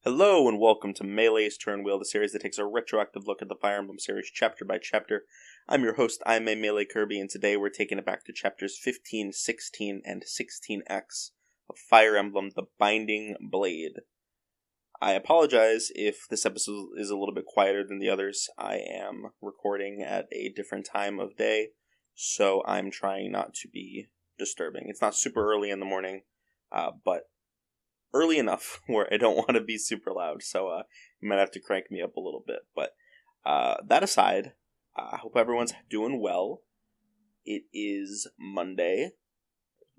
Hello and welcome to Melee's Turn Wheel, the series that takes a retroactive look at the Fire Emblem series chapter by chapter. I'm your host, I'm a Melee Kirby, and today we're taking it back to chapters 15, 16, and 16X of Fire Emblem The Binding Blade. I apologize if this episode is a little bit quieter than the others. I am recording at a different time of day, so I'm trying not to be disturbing. It's not super early in the morning, but early enough where I don't want to be super loud, so you might have to crank me up a little bit. But that aside, I hope everyone's doing well. It is Monday.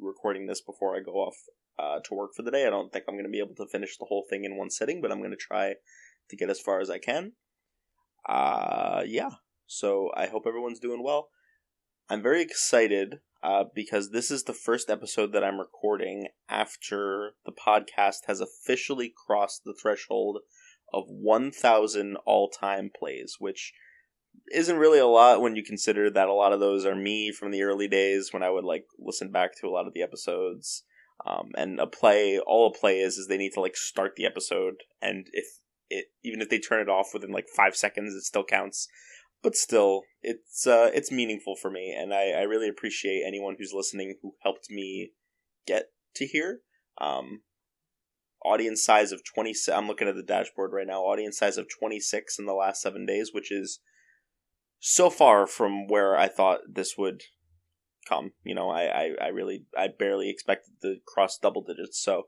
Recording this before I go off to work for the day. I don't think I'm going to be able to finish the whole thing in one sitting, but I'm going to try to get as far as I can. So I hope everyone's doing well. I'm very excited because this is the first episode that I'm recording after the podcast has officially crossed the threshold of 1,000 all-time plays, which isn't really a lot when you consider that a lot of those are me from the early days when I would listen back to a lot of the episodes. And all a play is they need to start the episode, and even if they turn it off within 5 seconds, it still counts. But still, it's meaningful for me, and I really appreciate anyone who's listening who helped me get to here. Audience size of 26. I'm looking at the dashboard right now. Audience size of 26 in the last 7 days, which is so far from where I thought this would come. I barely expected to cross double digits, so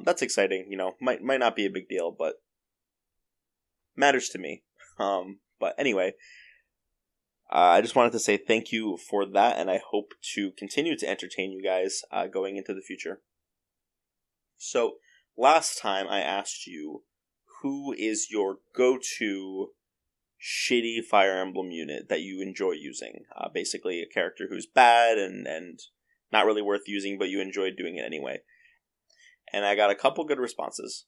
that's exciting. Might not be a big deal, but matters to me. But anyway. I just wanted to say thank you for that, and I hope to continue to entertain you guys going into the future. So, last time I asked you, who is your go-to shitty Fire Emblem unit that you enjoy using? Basically, a character who's bad and not really worth using, but you enjoy doing it anyway. And I got a couple good responses.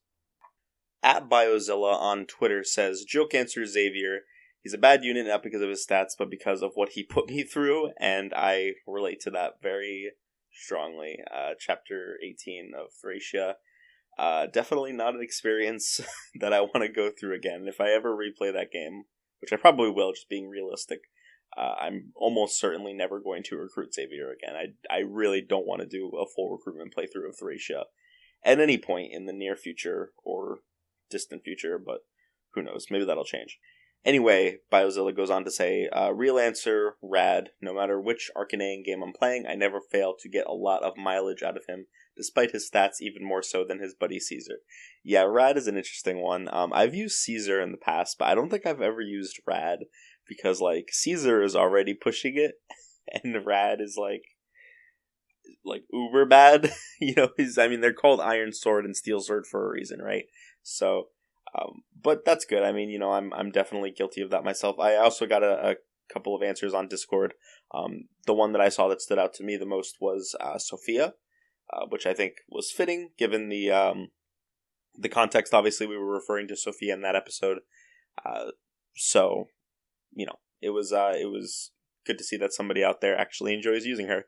At Biozilla on Twitter says, joke answer Xavier. He's a bad unit, not because of his stats, but because of what he put me through, and I relate to that very strongly. Chapter 18 of Thracia. Definitely not an experience that I want to go through again. If I ever replay that game, which I probably will, just being realistic, I'm almost certainly never going to recruit Xavier again. I really don't want to do a full recruitment playthrough of Thracia at any point in the near future or distant future, but who knows, maybe that'll change. Anyway, Biozilla goes on to say, real answer, Rad. No matter which Arcanine game I'm playing, I never fail to get a lot of mileage out of him, despite his stats even more so than his buddy Caesar. Yeah, Rad is an interesting one. I've used Caesar in the past, but I don't think I've ever used Rad, because, Caesar is already pushing it, and Rad is, uber bad. They're called Iron Sword and Steel Sword for a reason, right? So, but that's good. I'm definitely guilty of that myself. I also got a couple of answers on Discord. The one that I saw that stood out to me the most was Sophia, which I think was fitting given the context. Obviously, we were referring to Sophia in that episode, so it was good to see that somebody out there actually enjoys using her.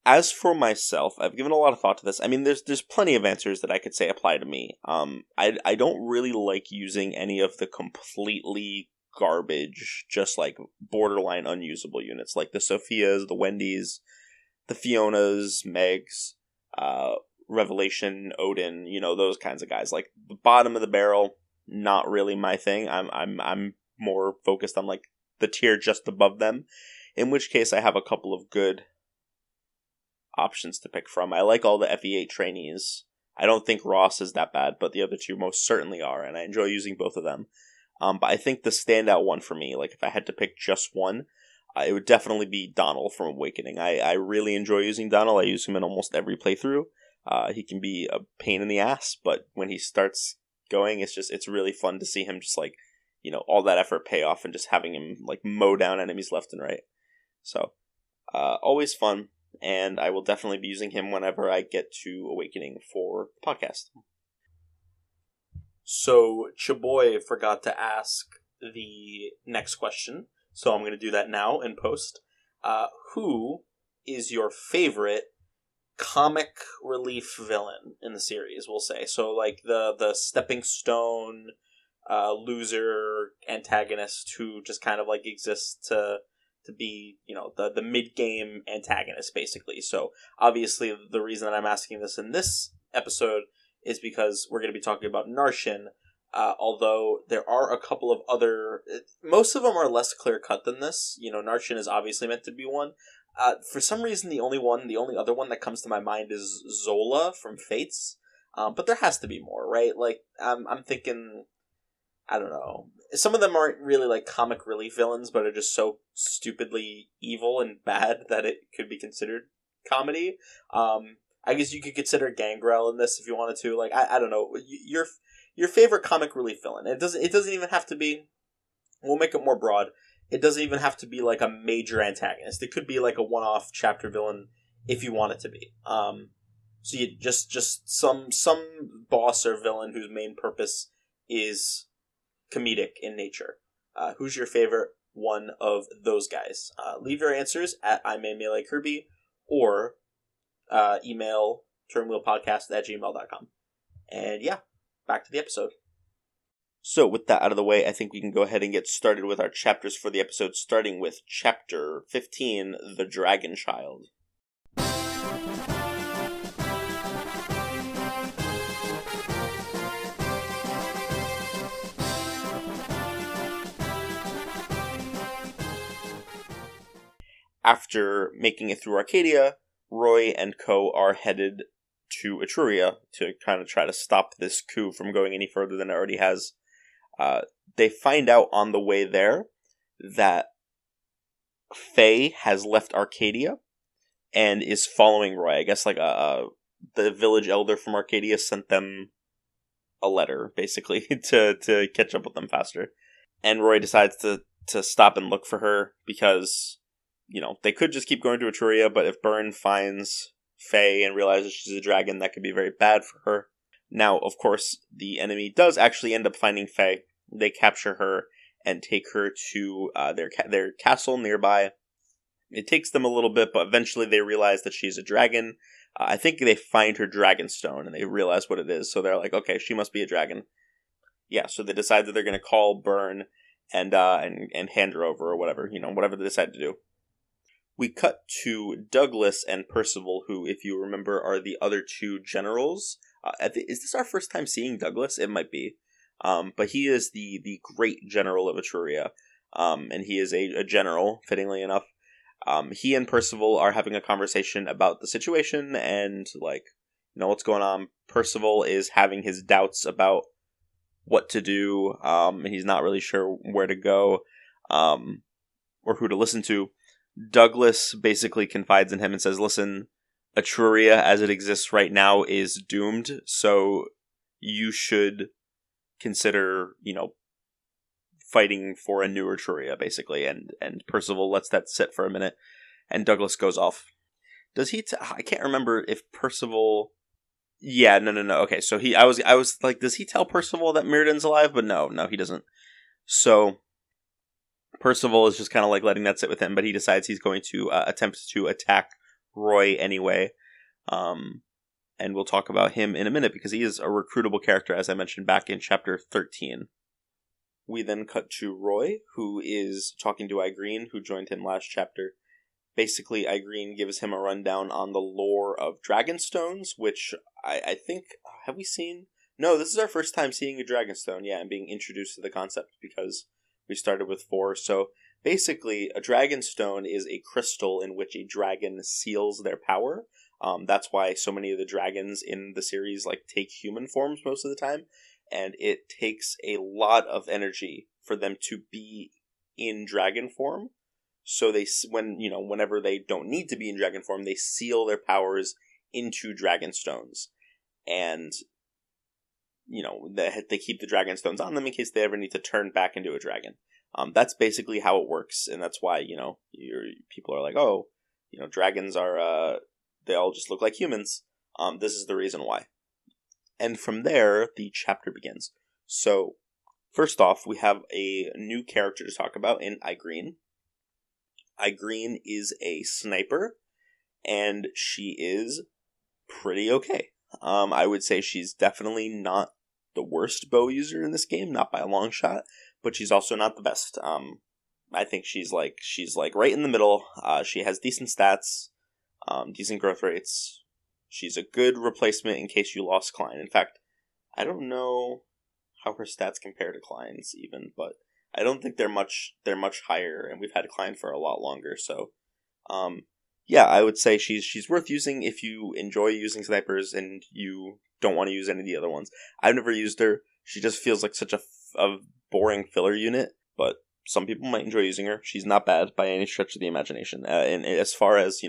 As for myself, I've given a lot of thought to this. There's plenty of answers that I could say apply to me. I don't really like using any of the completely garbage, just borderline unusable units, like the Sophias, the Wendy's, the Fionas, Megs, Revelation, Odin, those kinds of guys. The bottom of the barrel, not really my thing. I'm more focused on the tier just above them, in which case I have a couple of good options to pick from. I like all the FE8 trainees. I don't think Ross is that bad, but the other two most certainly are, and I enjoy using both of them. But I think the standout one for me, if I had to pick just one, it would definitely be Donald from Awakening. I really enjoy using Donald. I use him in almost every playthrough. He can be a pain in the ass, but when he starts going, it's really fun to see him just all that effort pay off and just having him mow down enemies left and right. So, always fun. And I will definitely be using him whenever I get to Awakening for the podcast. So, Chaboy forgot to ask the next question, so I'm going to do that now in post. Who is your favorite comic relief villain in the series, we'll say. So, like, the stepping stone, loser antagonist who just kind of, like, exists to be, the mid-game antagonist, basically. So, obviously, the reason that I'm asking this in this episode is because we're going to be talking about Narshin, although there are a couple of other... Most of them are less clear-cut than this. Narshin is obviously meant to be one. For some reason, the only other one that comes to my mind is Zola from Fates. But there has to be more, right? Like, I'm thinking... I don't know. Some of them aren't really like comic relief villains, but are just so stupidly evil and bad that it could be considered comedy. I guess you could consider Gangrel in this if you wanted to. Like, I don't know. Your favorite comic relief villain. It doesn't even have to be. We'll make it more broad. It doesn't even have to be like a major antagonist. It could be like a one-off chapter villain if you want it to be. So you just some boss or villain whose main purpose is comedic in nature. Who's your favorite one of those guys? Leave your answers at IMayMeleeKirby or email turnwheelpodcast@gmail.com. And yeah, back to the episode. So with that out of the way, I think we can go ahead and get started with our chapters for the episode, starting with Chapter 15, The Dragon Child. After making it through Arcadia, Roy and Co. are headed to Etruria to kind of try to stop this coup from going any further than it already has. They find out on the way there that Faye has left Arcadia and is following Roy. I guess like the village elder from Arcadia sent them a letter, basically, to catch up with them faster. And Roy decides to stop and look for her because... they could just keep going to Etruria, but if Bern finds Faye and realizes she's a dragon, that could be very bad for her. Now, of course, the enemy does actually end up finding Faye. They capture her and take her to their castle nearby. It takes them a little bit, but eventually they realize that she's a dragon. I think they find her dragon stone, and they realize what it is, so they're like, okay, she must be a dragon. Yeah, so they decide that they're going to call Bern and hand her over, or whatever, whatever they decide to do. We cut to Douglas and Percival, who, if you remember, are the other two generals. Is this our first time seeing Douglas? It might be. But he is the great general of Etruria. And he is a general, fittingly enough. He and Percival are having a conversation about the situation and, what's going on. Percival is having his doubts about what to do. And he's not really sure where to go or who to listen to. Douglas basically confides in him and says, listen, Etruria as it exists right now is doomed, so you should consider, fighting for a new Etruria, basically. And Percival lets that sit for a minute, and Douglas goes off. Does he... I can't remember if Percival... Yeah, no. Okay, so I was like, does he tell Percival that Mirrodin's alive? But no, he doesn't. So... Percival is just kind of like letting that sit with him, but he decides he's going to attempt to attack Roy anyway. And we'll talk about him in a minute because he is a recruitable character, as I mentioned back in Chapter 13. We then cut to Roy, who is talking to Igreen, who joined him last chapter. Basically, Igreen gives him a rundown on the lore of Dragonstones, which I think... Have we seen? No, this is our first time seeing a Dragonstone, yeah, and being introduced to the concept because... We started with 4. So basically, a dragonstone is a crystal in which a dragon seals their power. That's why so many of the dragons in the series take human forms most of the time, and it takes a lot of energy for them to be in dragon form. So whenever they don't need to be in dragon form, they seal their powers into dragonstones, and they keep the dragonstones on them in case they ever need to turn back into a dragon. That's basically how it works, and that's why, people are like, oh, dragons are, they all just look like humans. This is the reason why. And from there, the chapter begins. So, first off, we have a new character to talk about in Igreen. Igreen is a sniper, and she is pretty okay. I would say she's definitely not the worst bow user in this game, not by a long shot, but she's also not the best. I think she's like right in the middle. She has decent stats, decent growth rates. She's a good replacement in case you lost Klein. In fact, I don't know how her stats compare to Klein's even, but I don't think they're much higher, and we've had Klein for a lot longer. So, yeah, I would say she's worth using if you enjoy using snipers and you don't want to use any of the other ones. I've never used her. She just feels like such a boring filler unit, but some people might enjoy using her. She's not bad by any stretch of the imagination. And as far as,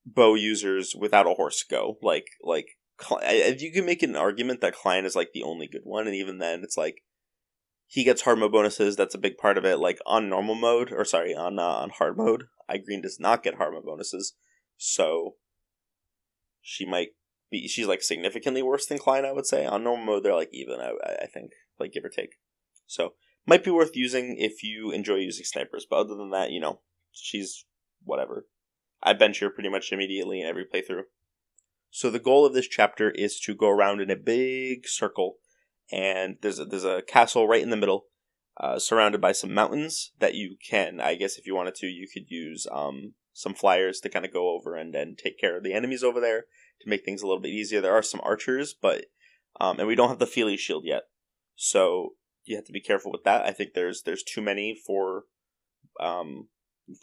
bow users without a horse go, like you can make an argument that Klein is like the only good one, and even then it's like he gets hard mode bonuses. That's a big part of it. Like on normal mode, on hard mode, Green does not get hard mode bonuses, so she's like significantly worse than Klein, I would say. On normal mode, they're like even, I think, like give or take. So might be worth using if you enjoy using snipers, but other than that, she's whatever. I bench her pretty much immediately in every playthrough. So the goal of this chapter is to go around in a big circle, and there's a castle right in the middle, surrounded by some mountains that you can, I guess if you wanted to, you could use some flyers to kind of go over and then take care of the enemies over there to make things a little bit easier. There are some archers, but and we don't have the Feely shield yet, so you have to be careful with that. I think there's too many for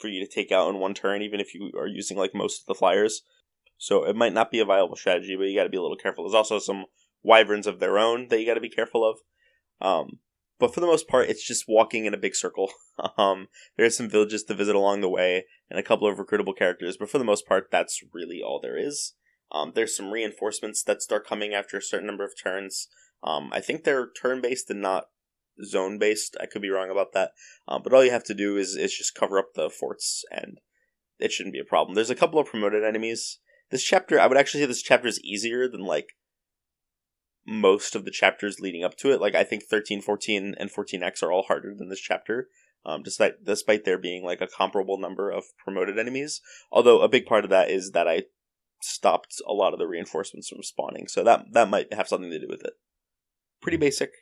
you to take out in one turn, even if you are using like most of the flyers. So it might not be a viable strategy, but you got to be a little careful. There's also some wyverns of their own that you got to be careful of. But for the most part, it's just walking in a big circle. There's some villages to visit along the way, and a couple of recruitable characters. But for the most part, that's really all there is. There's some reinforcements that start coming after a certain number of turns. I think they're turn-based and not zone-based. I could be wrong about that. But all you have to do is just cover up the forts, and it shouldn't be a problem. There's a couple of promoted enemies. This chapter, I would actually say this chapter is easier than, like, most of the chapters leading up to it. Like, I think 13, 14, and 14X are all harder than this chapter, despite there being, like, a comparable number of promoted enemies. Although, a big part of that is that I stopped a lot of the reinforcements from spawning, so that might have something to do with it. Pretty basic.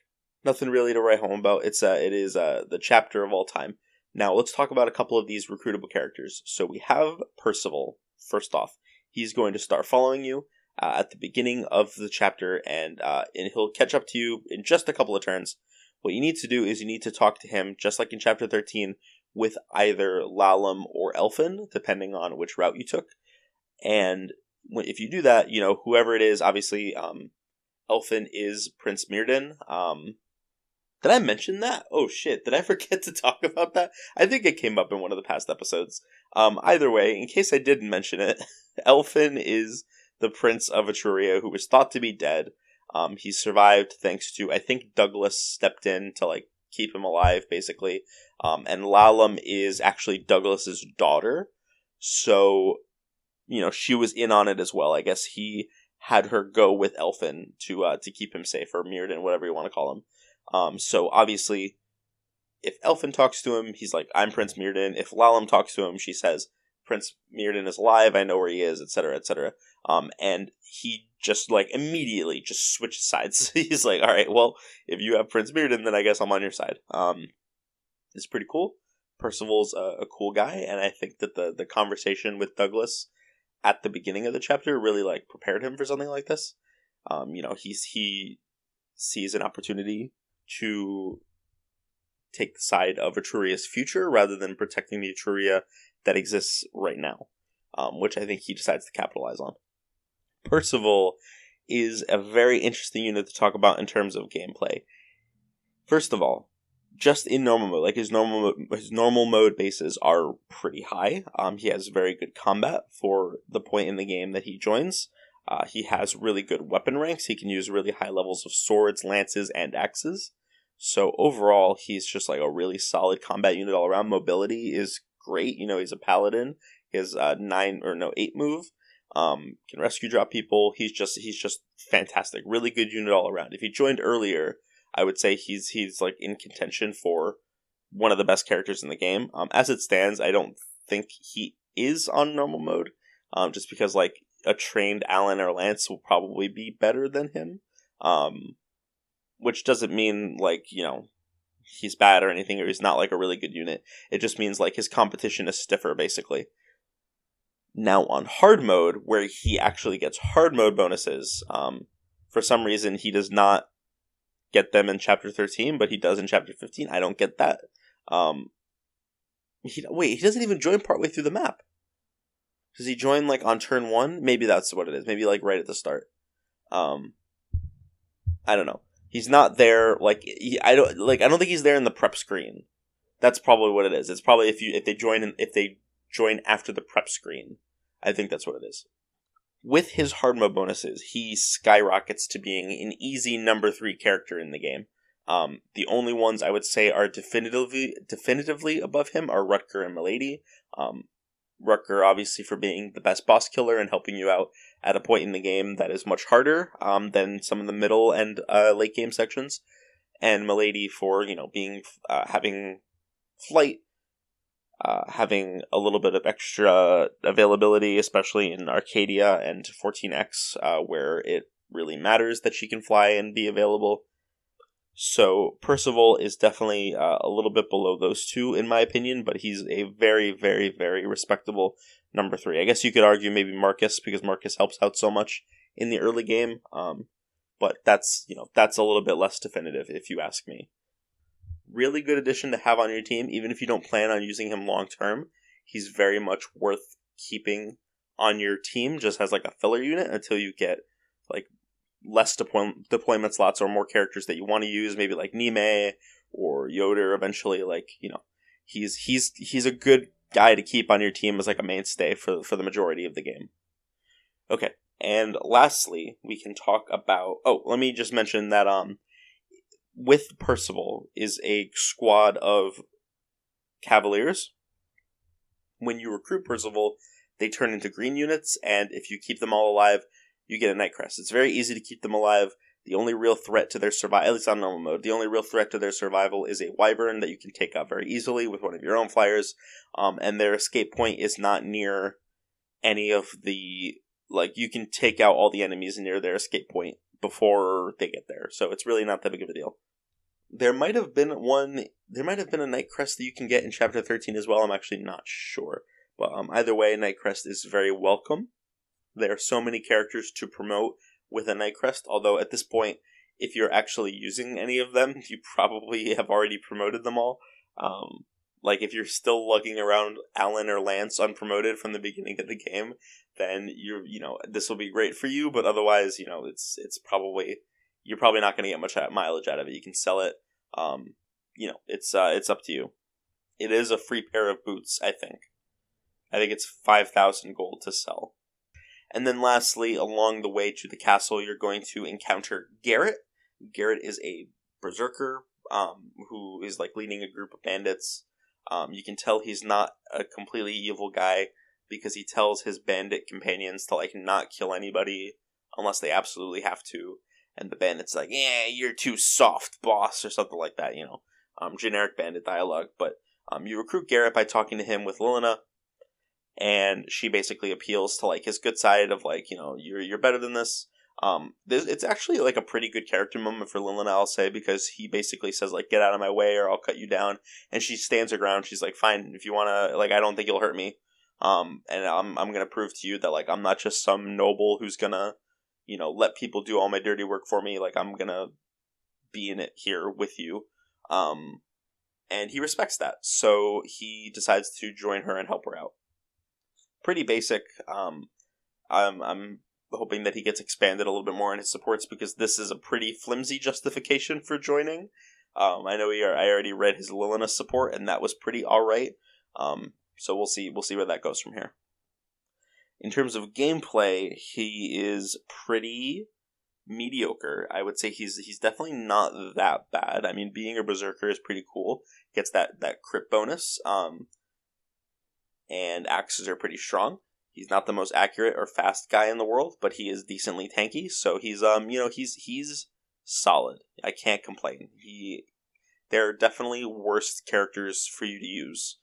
Nothing really to write home about. It is the chapter of all time. Now, let's talk about a couple of these recruitable characters. So we have Percival, first off. He's going to start following you at the beginning of the chapter, and he'll catch up to you in just a couple of turns. What you need to do is you need to talk to him, just like in Chapter 13, with either Lalum or Elfin, depending on which route you took. And if you do that, whoever it is, obviously, Elfin is Prince Mirden. Did I mention that? Oh shit, did I forget to talk about that? I think it came up in one of the past episodes. Either way, in case I didn't mention it, Elfin is the Prince of Etruria who was thought to be dead. He survived thanks to, I think Douglas stepped in to, like, keep him alive, basically. And Lalum is actually Douglas's daughter. So, she was in on it as well. I guess he had her go with Elfin to keep him safe, or Mirden, whatever you want to call him. So obviously, if Elfin talks to him, he's like, I'm Prince Mirden. If Lalum talks to him, she says, Prince Mirden is alive, I know where he is, etc., etc. And he just, like, immediately just switches sides. He's like, alright, well, if you have Prince Mirden, then I guess I'm on your side. It's pretty cool. Percival's a cool guy, and I think that the conversation with Douglas at the beginning of the chapter really, like, prepared him for something like this. He sees an opportunity to take the side of Etruria's future rather than protecting the Etruria that exists right now, which I think he decides to capitalize on. Percival is a very interesting unit to talk about in terms of gameplay. First of all, just in normal mode, like his normal mode bases are pretty high. He has very good combat for the point in the game that he joins. He has really good weapon ranks. He can use really high levels of swords, lances, and axes. So overall, he's just like a really solid combat unit all around. Mobility is great. He's a paladin. He has 8 move. Can rescue drop people. He's just fantastic. Really good unit all around. If he joined earlier, I would say he's like in contention for one of the best characters in the game. As it stands, I don't think he is on normal mode. Just because, like, a trained Alan or Lance will probably be better than him. Which doesn't mean, like, he's bad or anything, or he's not, like, a really good unit. It just means, like, his competition is stiffer, basically. Now, on hard mode, where he actually gets hard mode bonuses, for some reason, he does not get them in Chapter 13, but he does in Chapter 15. I don't get that. He doesn't even join partway through the map. Does he join, like, on turn 1? Maybe that's what it is. Maybe, like, right at the start. I don't know. He's not there, like, I don't think he's there in the prep screen. That's probably what it is. It's probably if they join after the prep screen. I think that's what it is. With his hard mode bonuses, he skyrockets to being an easy number 3 character in the game. The only ones I would say are definitively above him are Rutger and Milady. Rutger, obviously, for being the best boss killer and helping you out at a point in the game that is much harder than some of the middle and late game sections, and Milady for being having flight, having a little bit of extra availability, especially in Arcadia and 14X, where it really matters that she can fly and be available. So Percival is definitely a little bit below those two, in my opinion, but he's a very, very, very respectable number 3. I guess you could argue maybe Marcus, because Marcus helps out so much in the early game, but that's a little bit less definitive, if you ask me. Really good addition to have on your team, even if you don't plan on using him long term. He's very much worth keeping on your team, just as like a filler unit until you get like less deployment slots or more characters that you want to use, maybe like Nime or Yoder eventually. Like, he's a good guy to keep on your team as like a mainstay for the majority of the game. Okay, and lastly, we can talk about... Oh, let me just mention that with Percival is a squad of Cavaliers. When you recruit Percival, they turn into green units, and if you keep them all alive, you get a Nightcrest. It's very easy to keep them alive. The only real threat to their survival, at least on normal mode, the only real threat to their survival is a Wyvern that you can take out very easily with one of your own flyers, and their escape point is not near any of the... Like, you can take out all the enemies near their escape point before they get there, so it's really not that big of a deal. There might have been a Nightcrest that you can get in Chapter 13 as well, I'm actually not sure. But either way, Nightcrest is very welcome. There are so many characters to promote with a Nightcrest, although at this point, if you're actually using any of them, you probably have already promoted them all. Like, if you're still lugging around Alan or Lance unpromoted from the beginning of the game, then this will be great for you, but otherwise, it's probably... You're probably not going to get much mileage out of it. You can sell it. It's up to you. It is a free pair of boots, I think. I think it's 5,000 gold to sell. And then lastly, along the way to the castle, you're going to encounter Garrett. Garrett is a berserker who is like leading a group of bandits. You can tell he's not a completely evil guy because he tells his bandit companions to like not kill anybody unless they absolutely have to. And the bandit's like, yeah, you're too soft, boss, or something like that, generic bandit dialogue. But you recruit Garrett by talking to him with Lilina, and she basically appeals to like his good side of like, you're better than this. It's actually like a pretty good character moment for Lilina, I'll say, because he basically says like, get out of my way or I'll cut you down. And she stands her ground. She's like, fine, if you want to, like, I don't think you'll hurt me. And I'm going to prove to you that like, I'm not just some noble who's going to, let people do all my dirty work for me. Like, I'm gonna be in it here with you. And he respects that. So he decides to join her and help her out. Pretty basic. I'm hoping that he gets expanded a little bit more in his supports, because this is a pretty flimsy justification for joining. I know I already read his Lilina support, and that was pretty alright. So we'll see where that goes from here. In terms of gameplay, he is pretty mediocre. I would say he's definitely not that bad. I mean, being a berserker is pretty cool. Gets that crit bonus. And axes are pretty strong. He's not the most accurate or fast guy in the world, but he is decently tanky. So he's he's solid. I can't complain. There are definitely worse characters for you to use.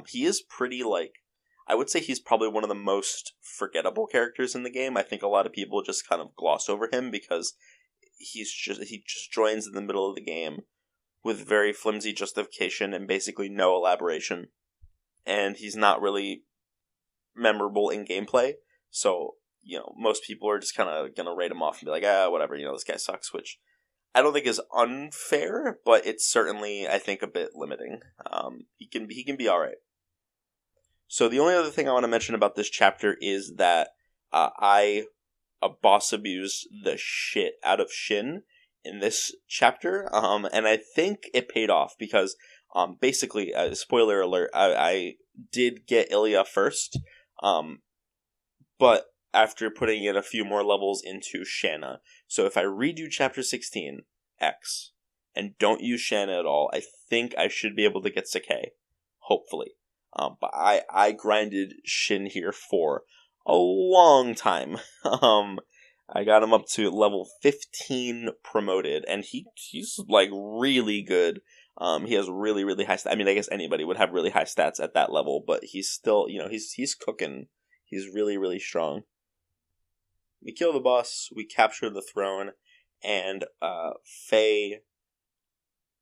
He is pretty like... I would say he's probably one of the most forgettable characters in the game. I think a lot of people just kind of gloss over him because he just joins in the middle of the game with very flimsy justification and basically no elaboration. And he's not really memorable in gameplay. So, most people are just kind of going to write him off and be like, whatever, this guy sucks, which I don't think is unfair, but it's certainly, I think, a bit limiting. He can be all right. So the only other thing I want to mention about this chapter is that I boss abused the shit out of Shin in this chapter, and I think it paid off because basically, spoiler alert, I did get Ilya first, but after putting in a few more levels into Shanna. So if I redo chapter 16, X, and don't use Shanna at all, I think I should be able to get Sakai, hopefully. But I grinded Shin here for a long time. I got him up to level 15 promoted, and he's like really good. He has really, really high stats. I mean, I guess anybody would have really high stats at that level, but he's still, he's cooking. He's really, really strong. We kill the boss, we capture the throne, and Faye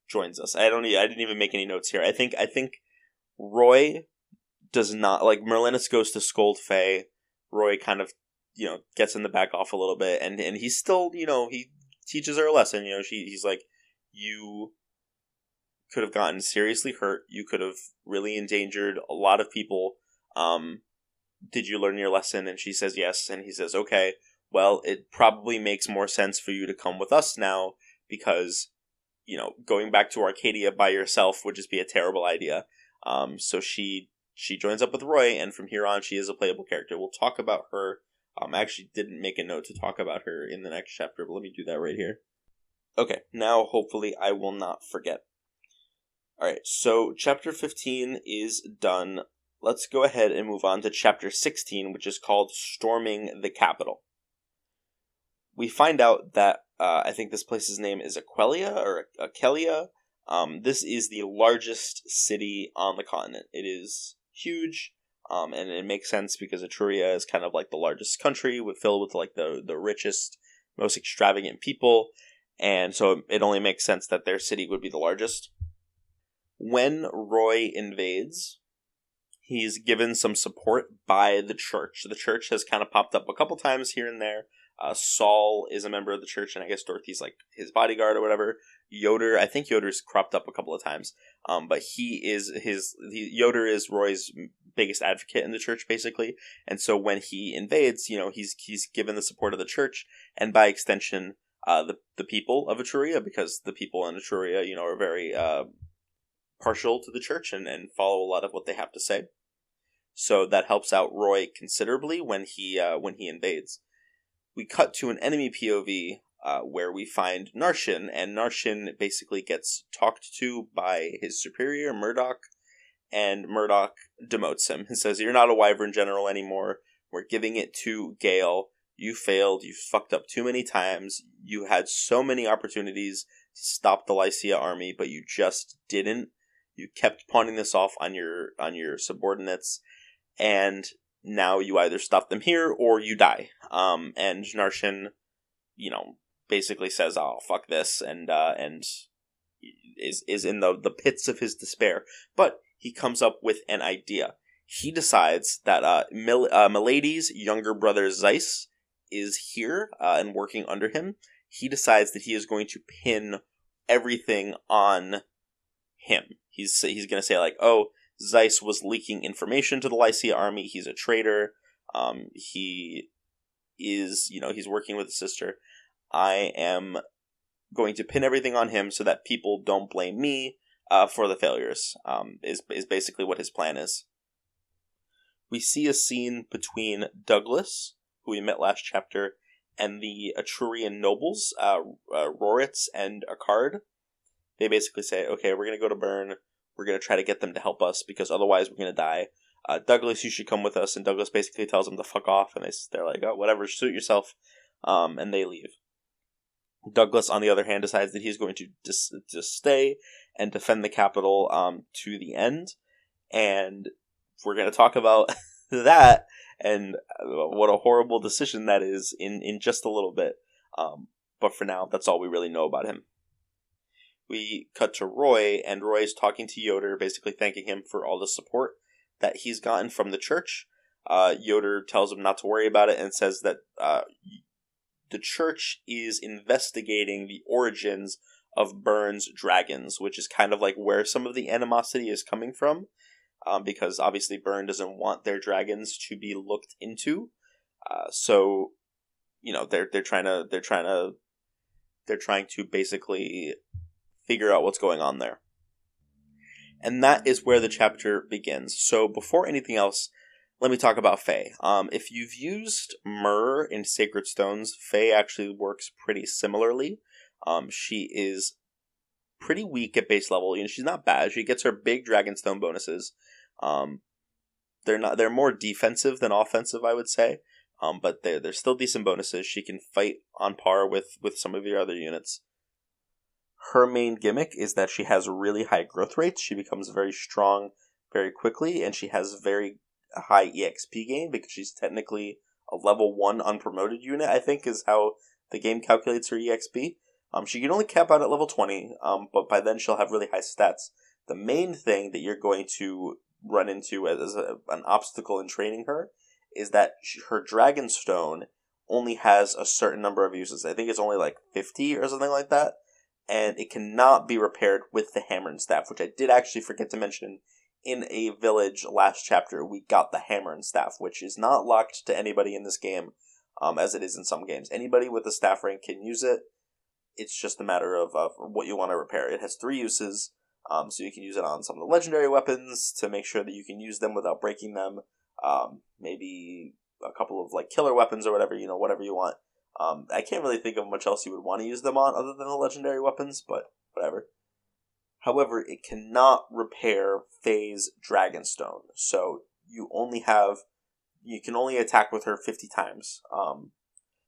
joins us. I didn't even make any notes here. I think Roy does not, like, Merlinus goes to scold Faye. Roy kind of, gets in the back off a little bit, and he's still, he teaches her a lesson. He's like, you could have gotten seriously hurt. You could have really endangered a lot of people. Did you learn your lesson? And she says yes, and he says, okay, well, it probably makes more sense for you to come with us now, because, going back to Arcadia by yourself would just be a terrible idea. So she joins up with Roy, and from here on, she is a playable character. We'll talk about her. I actually didn't make a note to talk about her in the next chapter, but let me do that right here. Okay, now hopefully I will not forget. Alright, so chapter 15 is done. Let's go ahead and move on to chapter 16, which is called Storming the Capital. We find out that, I think this place's name is Aquelia, or Akelia. This is the largest city on the continent. It is huge, and it makes sense because Etruria is kind of like the largest country, filled with like the richest, most extravagant people, and so it only makes sense that their city would be the largest. When Roy invades, he's given some support by the church. The church has kind of popped up a couple times here and there. Saul is a member of the church, and I guess Dorothy's like his bodyguard or whatever. I think Yoder's cropped up a couple of times, but Yoder is Roy's biggest advocate in the church, basically. And so when he invades, he's given the support of the church, and by extension, the people of Etruria, because the people in Etruria, are very partial to the church and follow a lot of what they have to say. So that helps out Roy considerably when he invades. We cut to an enemy POV where we find Narshin, and Narshin basically gets talked to by his superior, Murdoch, and Murdoch demotes him and says, "You're not a Wyvern General anymore. We're giving it to Gale. You failed. You fucked up too many times. You had so many opportunities to stop the Lycia army, but you just didn't. You kept pawning this off on your subordinates, and now you either stop them here or you die." And Narshin, basically says, "Oh, fuck this," and is in the pits of his despair. But he comes up with an idea. He decides that Milady's younger brother Zeiss is here and working under him. He decides that he is going to pin everything on him. He's going to say like, "Oh, Zeiss was leaking information to the Lycia army. He's a traitor. He is, he's working with his sister. I am going to pin everything on him so that people don't blame me for the failures," is basically what his plan is. We see a scene between Douglas, who we met last chapter, and the Etrurian nobles, Roritz and Akkard. They basically say, "Okay, we're going to go to Bern. We're going to try to get them to help us because otherwise we're going to die. Douglas, you should come with us." And Douglas basically tells them to fuck off, and they're like, "Oh, whatever, suit yourself," and they leave. Douglas, on the other hand, decides that he's going to just stay and defend the capital to the end, and we're going to talk about that and what a horrible decision that is in just a little bit. But for now, that's all we really know about him. We cut to Roy, and Roy's talking to Yoder, basically thanking him for all the support that he's gotten from the church. Yoder tells him not to worry about it and says that the church is investigating the origins of Bern's dragons, which is kind of like where some of the animosity is coming from, because obviously Bern doesn't want their dragons to be looked into. So, you know, they're trying to basically figure out what's going on there. And that is where the chapter begins. So before anything else, let me talk about Fae. If you've used Myrrh in Sacred Stones, Fae actually works pretty similarly. She is pretty weak at base level. You know, she's not bad. She gets her big Dragonstone bonuses. They're more defensive than offensive, I would say. But they're still decent bonuses. She can fight on par with some of your other units. Her main gimmick is that she has really high growth rates. She becomes very strong very quickly, and she has very high EXP gain because she's technically a level 1 unpromoted unit, I think is how the game calculates her EXP. She can only cap out at level 20, but by then she'll have really high stats. The main thing that you're going to run into as an obstacle in training her is that her Dragonstone only has a certain number of uses. I think it's only like 50 or something like that. And it cannot be repaired with the hammer and staff, which I did actually forget to mention. In a village last chapter, we got the hammer and staff, which is not locked to anybody in this game, as it is in some games. Anybody with a staff rank can use it. It's just a matter of what you want to repair. It has 3 uses, so you can use it on some of the legendary weapons to make sure that you can use them without breaking them. Maybe a couple of like killer weapons or whatever, whatever you want. I can't really think of much else you would want to use them on other than the legendary weapons, but whatever. However, it cannot repair Fae's Dragonstone, so you can only attack with her 50 times.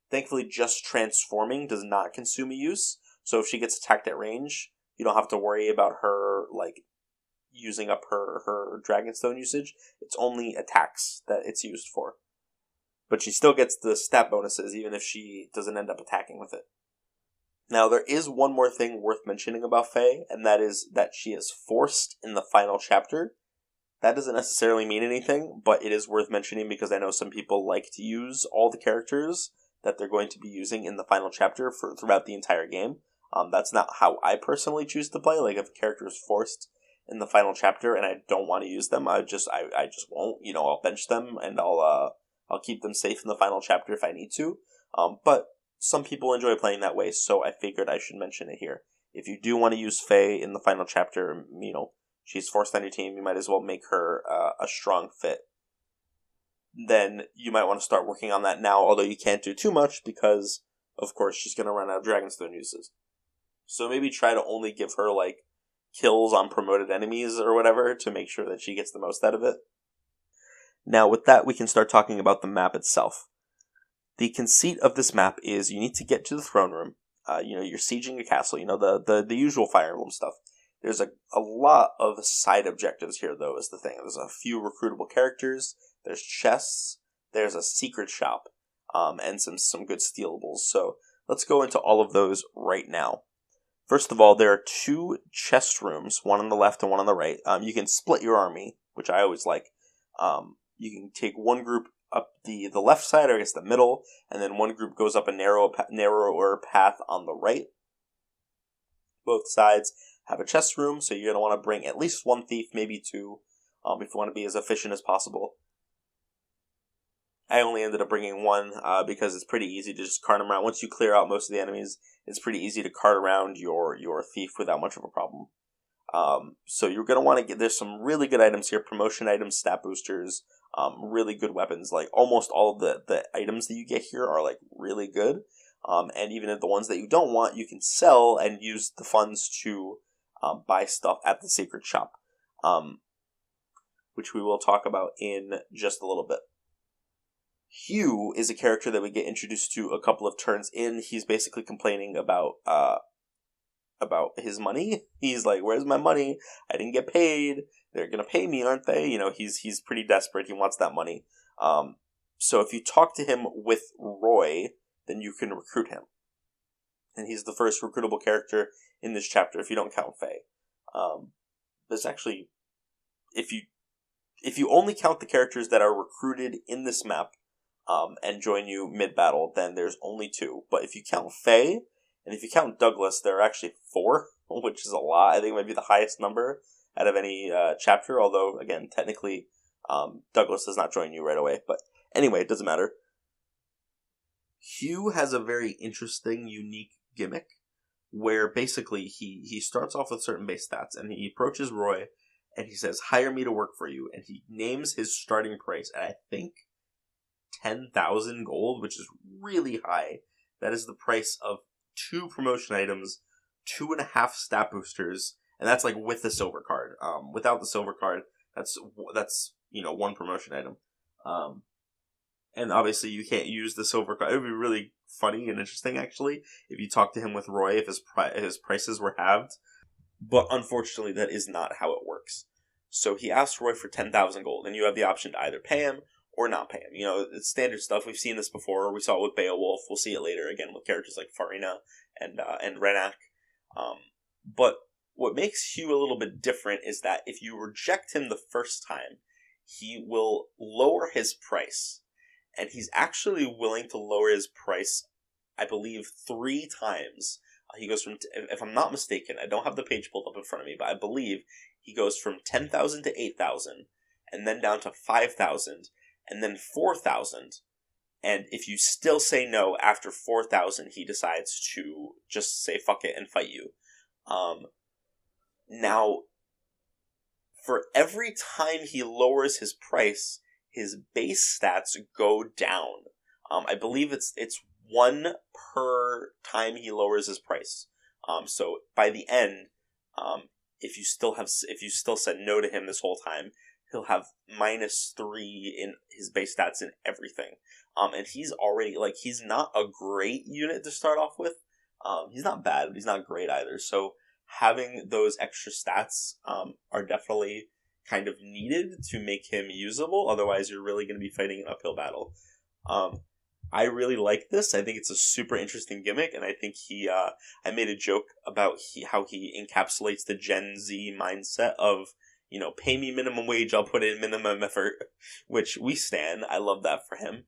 Thankfully, just transforming does not consume a use, so if she gets attacked at range, you don't have to worry about her like using up her Dragonstone usage. It's only attacks that it's used for. But she still gets the stat bonuses even if she doesn't end up attacking with it. Now, there is one more thing worth mentioning about Fae, and that is that she is forced in the final chapter. That doesn't necessarily mean anything, but it is worth mentioning because I know some people like to use all the characters that they're going to be using in the final chapter throughout the entire game. That's not how I personally choose to play. Like, if a character is forced in the final chapter and I don't want to use them, I just won't. I'll bench them and I'll keep them safe in the final chapter if I need to. But some people enjoy playing that way, so I figured I should mention it here. If you do want to use Fae in the final chapter, she's forced on your team, you might as well make her a strong fit. Then you might want to start working on that now, although you can't do too much because, of course, she's going to run out of Dragonstone uses. So maybe try to only give her, like, kills on promoted enemies or whatever to make sure that she gets the most out of it. Now, with that, we can start talking about the map itself. The conceit of this map is you need to get to the throne room. You're sieging a castle, the usual Fire Emblem stuff. There's a lot of side objectives here, though, is the thing. There's a few recruitable characters, there's chests, there's a secret shop, and some good stealables. So let's go into all of those right now. First of all, there are 2 chest rooms, one on the left and one on the right. You can split your army, which I always like. You can take one group up the left side, or I guess the middle, and then one group goes up a narrower path on the right. Both sides have a chest room, so you're going to want to bring at least 1 thief, maybe 2, if you want to be as efficient as possible. I only ended up bringing 1 because it's pretty easy to just cart them around. Once you clear out most of the enemies, it's pretty easy to cart around your thief without much of a problem. So you're going to want to get, there's some really good items here, promotion items, stat boosters, really good weapons. Like almost all of the items that you get here are like really good. And even if the ones that you don't want, you can sell and use the funds to buy stuff at the secret shop, which we will talk about in just a little bit. Hugh is a character that we get introduced to a couple of turns in. He's basically complaining about about his money. He's like, where's my money? I didn't get paid. They're gonna pay me, aren't they? He's pretty desperate. He wants that money. So if you talk to him with Roy, then you can recruit him. And he's the first recruitable character in this chapter, if you don't count Faye. There's actually, if you only count the characters that are recruited in this map, and join you mid-battle, then there's only 2. But if you count Faye, and if you count Douglas, there are actually 4, which is a lot. I think it might be the highest number out of any chapter, although, again, technically, Douglas does not join you right away. But anyway, it doesn't matter. Hugh has a very interesting, unique gimmick, where basically he starts off with certain base stats, and he approaches Roy, and he says, hire me to work for you, and he names his starting price, and I think 10,000 gold, which is really high. That is the price of 2 promotion items, 2.5 stat boosters, and that's like with the silver card. Without the silver card, that's 1 promotion item. And obviously you can't use the silver card. It would be really funny and interesting, actually, if you talk to him with Roy, if his prices were halved. But unfortunately, that is not how it works. So he asks Roy for 10,000 gold, and you have the option to either pay him or not pay him. It's standard stuff. We've seen this before. We saw it with Beowulf. We'll see it later again with characters like Farina and Renak. But what makes Hugh a little bit different is that if you reject him the first time, he will lower his price. And he's actually willing to lower his price, I believe, 3 times. He goes from, if I'm not mistaken, I don't have the page pulled up in front of me, but I believe he goes from 10,000 to 8,000, and then down to 5,000, and then 4,000. And if you still say no after 4,000, he decides to just say fuck it and fight you. Now, for every time he lowers his price, his base stats go down. I believe it's 1 per time he lowers his price. So by the end, if you still said no to him this whole time, he'll have -3 in his base stats and everything. And he's already, he's not a great unit to start off with. He's not bad, but he's not great either. So having those extra stats are definitely kind of needed to make him usable. Otherwise, you're really going to be fighting an uphill battle. I really like this. I think it's a super interesting gimmick, and I think I made a joke about how he encapsulates the Gen Z mindset of, pay me minimum wage, I'll put in minimum effort, which we stand. I love that for him.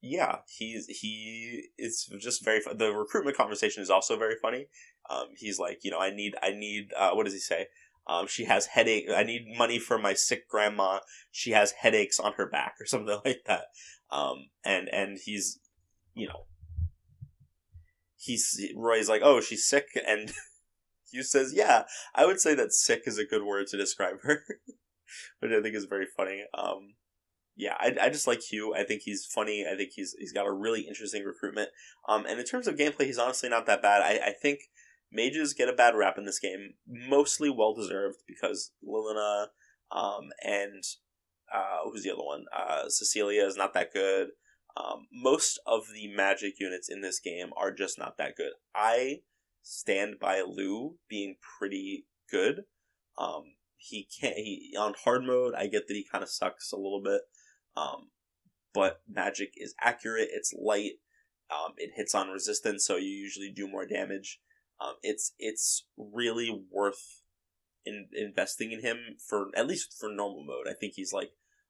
Yeah, he is just very fun. The recruitment conversation is also very funny. He's like, I need, what does he say? She has headache. I need money for my sick grandma. She has headaches on her back or something like that. And he's, Roy's like, oh, she's sick. And Hugh says, yeah, I would say that sick is a good word to describe her, which I think is very funny. Yeah, I just like Hugh. I think he's funny. I think he's got a really interesting recruitment. And in terms of gameplay, he's honestly not that bad. I think mages get a bad rap in this game, mostly well-deserved, because Lilina, and, who's the other one? Cecilia is not that good. Most of the magic units in this game are just not that good. I stand by Lou being pretty good. He on hard mode, I get that he kind of sucks a little bit. But magic is accurate, it's light, it hits on resistance, so you usually do more damage. It's really worth investing in him, for at least for normal mode. I think he's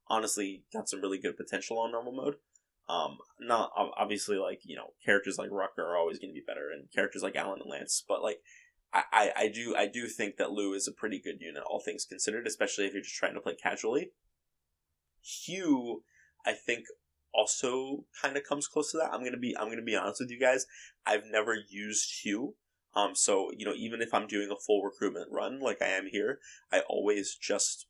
honestly got some really good potential on normal mode. Not obviously characters like Ruck are always going to be better, and characters like Alan and Lance, but I do think that Lou is a pretty good unit, all things considered, especially if you're just trying to play casually. Hugh, I think, also kind of comes close to that. I'm gonna be honest with you guys. I've never used Hugh. So, even if I'm doing a full recruitment run like I am here, I always just,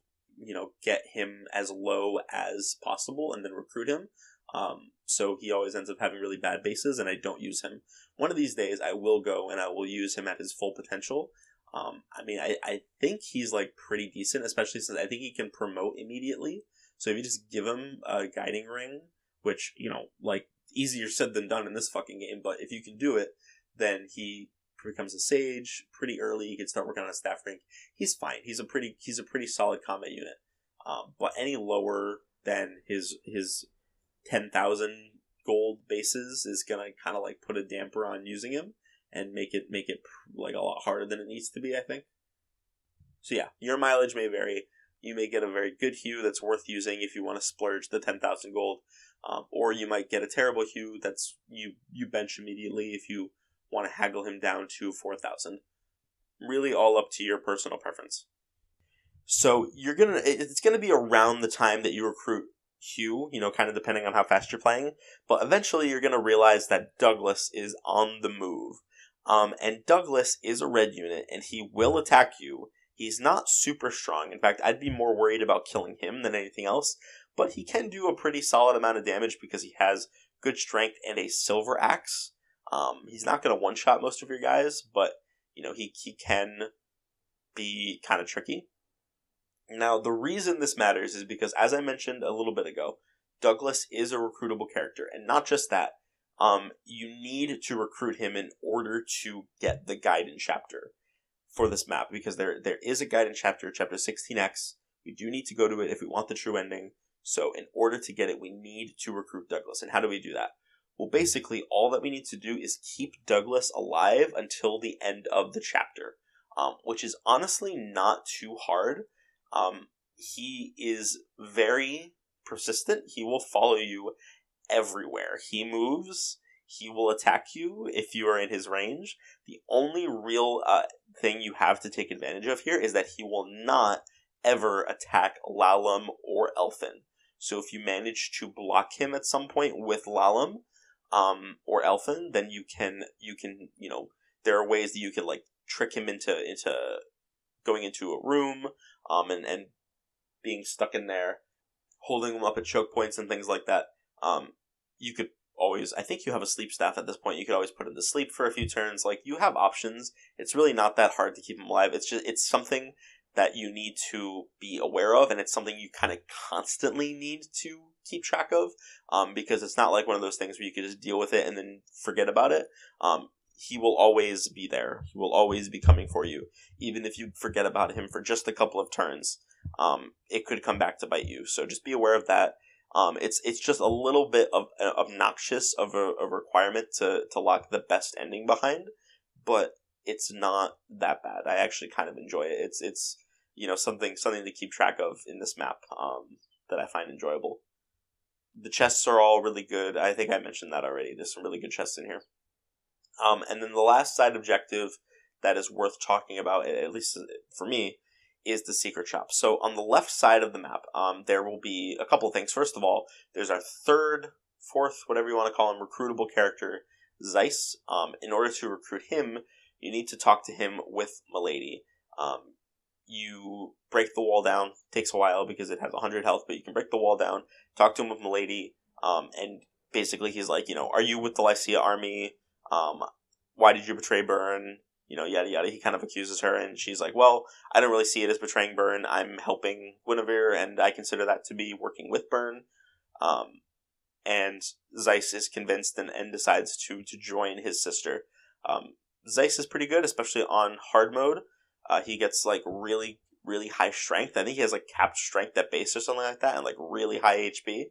get him as low as possible and then recruit him. So he always ends up having really bad bases, and I don't use him. One of these days I will go and I will use him at his full potential. I think he's pretty decent, especially since I think he can promote immediately. So if you just give him a guiding ring, which, easier said than done in this fucking game, but if you can do it, then he becomes a sage pretty early. He can start working on a staff rank. He's fine. He's a pretty solid combat unit. But any lower than his 10,000 gold bases is gonna kind of like put a damper on using him and make it like a lot harder than it needs to be, I think. So yeah, your mileage may vary. You may get a very good hue that's worth using if you want to splurge the 10,000 gold, or you might get a terrible hue that's you bench immediately if you want to haggle him down to 4,000. Really all up to your personal preference. So it's gonna be around the time that you recruit Hugh, kind of depending on how fast you're playing, but eventually you're gonna realize that Douglas is on the move. And Douglas is a red unit, and he will attack you. He's not super strong. In fact, I'd be more worried about killing him than anything else, but he can do a pretty solid amount of damage because he has good strength and a silver axe. He's not going to one-shot most of your guys, but, he can be kind of tricky. Now, the reason this matters is because, as I mentioned a little bit ago, Douglas is a recruitable character, and not just that. You need to recruit him in order to get the guidance chapter for this map, because there is a guidance chapter, chapter 16X. We do need to go to it if we want the true ending. So in order to get it, we need to recruit Douglas. And how do we do that? Well, basically, all that we need to do is keep Douglas alive until the end of the chapter, which is honestly not too hard. He is very persistent. He will follow you everywhere. He moves. He will attack you if you are in his range. The only real thing you have to take advantage of here is that he will not ever attack Lalum or Elfin. So if you manage to block him at some point with Lalum or Elfin, then you can there are ways that you can like trick him into going into a room and being stuck in there, holding him up at choke points and things like that. You could always, I think you have a sleep staff at this point. You could always put him to sleep for a few turns. Like, you have options. It's really not that hard to keep him alive. It's something that you need to be aware of, and it's something you kind of constantly need to keep track of, because it's not like one of those things where you could just deal with it and then forget about it. He will always be there. He will always be coming for you. Even if you forget about him for just a couple of turns, it could come back to bite you. So just be aware of that. It's just a little bit of obnoxious of a requirement to lock the best ending behind, but it's not that bad. I actually kind of enjoy it. It's something to keep track of in this map that I find enjoyable. The chests are all really good. I think I mentioned that already. There's some really good chests in here. And then the last side objective that is worth talking about, at least for me, is the secret shop. So on the left side of the map, there will be a couple things. First of all, there's our fourth, whatever you want to call him, recruitable character, Zeiss. In order to recruit him, you need to talk to him with Milady. You break the wall down. It takes a while because it has 100 health, but you can break the wall down, talk to him with Milady, and basically he's like, are you with the Lycia army? Why did you betray Bern? Yada yada. He kind of accuses her, and she's like, well, I don't really see it as betraying Bern. I'm helping Guinevere, and I consider that to be working with Bern. And Zeiss is convinced and decides to join his sister. Zeiss is pretty good, especially on hard mode. He gets like really, really high strength. I think he has like capped strength at base or something like that, and like really high HP.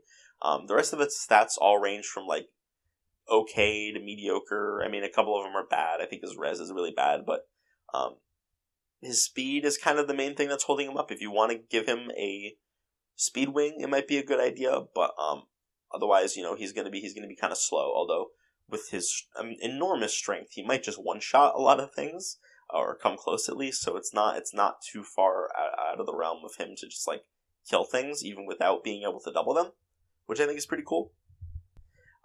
The rest of its stats all range from like okay to mediocre. I mean, a couple of them are bad. I think his res is really bad, but his speed is kind of the main thing that's holding him up. If you want to give him a speed wing, it might be a good idea, but otherwise, he's gonna be kind of slow. Although with his enormous strength, he might just one shot a lot of things or come close at least. So it's not too far out of the realm of him to just like kill things even without being able to double them, which I think is pretty cool.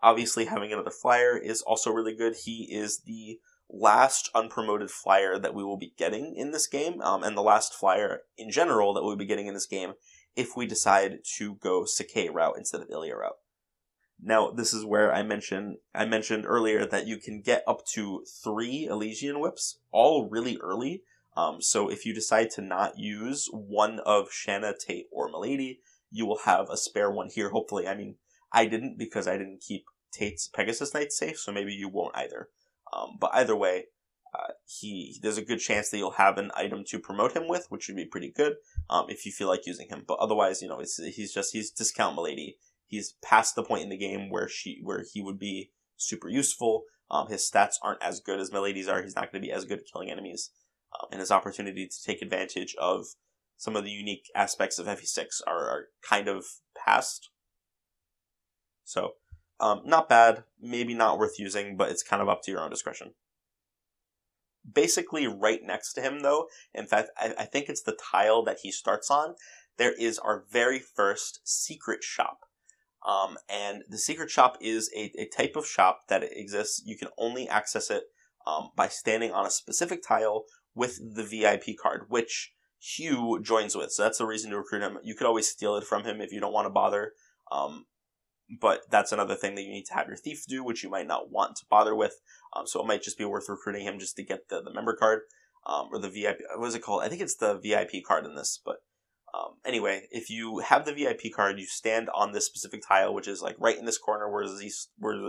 Obviously, having another flyer is also really good. He is the last unpromoted flyer that we will be getting in this game, and the last flyer in general that we'll be getting in this game if we decide to go Sakai route instead of Ilya route. Now, this is where I mentioned earlier that you can get up to 3 Elysian Whips, all really early. So if you decide to not use one of Shanna, Tate, or Milady, you will have a spare one here, hopefully. I mean, I didn't because I didn't keep Tate's Pegasus Knight safe, so maybe you won't either. But either way, there's a good chance that you'll have an item to promote him with, which would be pretty good if you feel like using him. But otherwise, he's discount Milady. He's past the point in the game where he would be super useful. His stats aren't as good as Milady's are. He's not going to be as good at killing enemies. And his opportunity to take advantage of some of the unique aspects of FE6 are kind of past. So, not bad. Maybe not worth using, but it's kind of up to your own discretion. Basically, right next to him, though, in fact, I think it's the tile that he starts on, there is our very first secret shop. And the secret shop is a type of shop that exists. You can only access it by standing on a specific tile with the VIP card, which Hugh joins with. So that's the reason to recruit him. You could always steal it from him if you don't want to bother. But that's another thing that you need to have your thief do, which you might not want to bother with. So it might just be worth recruiting him just to get the member card, or the VIP. What is it called? I think it's the VIP card in this. But anyway, if you have the VIP card, you stand on this specific tile, which is like right in this corner where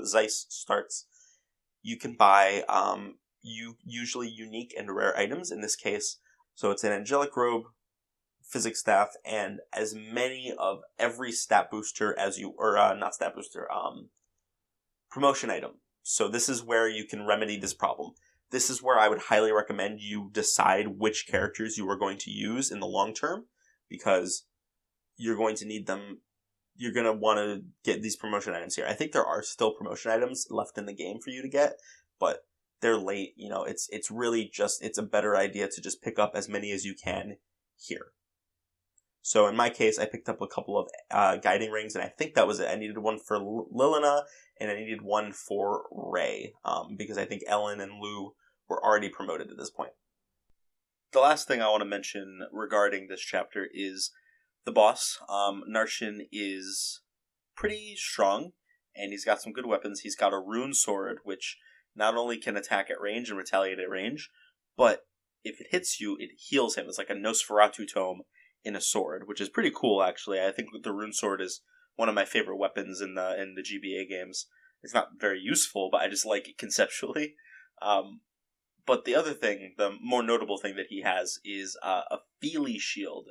Zeiss starts. You can buy usually unique and rare items. In this case, so it's an angelic robe, physics staff, and as many of every stat booster as you, or not stat booster, promotion item. So this is where you can remedy this problem. This is where I would highly recommend you decide which characters you are going to use in the long term, because you're going to need them. You're going to want to get these promotion items here. I think there are still promotion items left in the game for you to get, but they're late. It's really just, it's a better idea to just pick up as many as you can here. So in my case, I picked up a couple of guiding rings, and I think that was it. I needed one for Lilina, and I needed one for Ray, because I think Ellen and Lou were already promoted at this point. The last thing I want to mention regarding this chapter is the boss. Narshin is pretty strong, and he's got some good weapons. He's got a rune sword, which not only can attack at range and retaliate at range, but if it hits you, it heals him. It's like a Nosferatu tome in a sword, which is pretty cool, actually. I think the rune sword is one of my favorite weapons in the GBA games. It's not very useful, but I just like it conceptually. But the other thing, the more notable thing that he has is a Feely shield,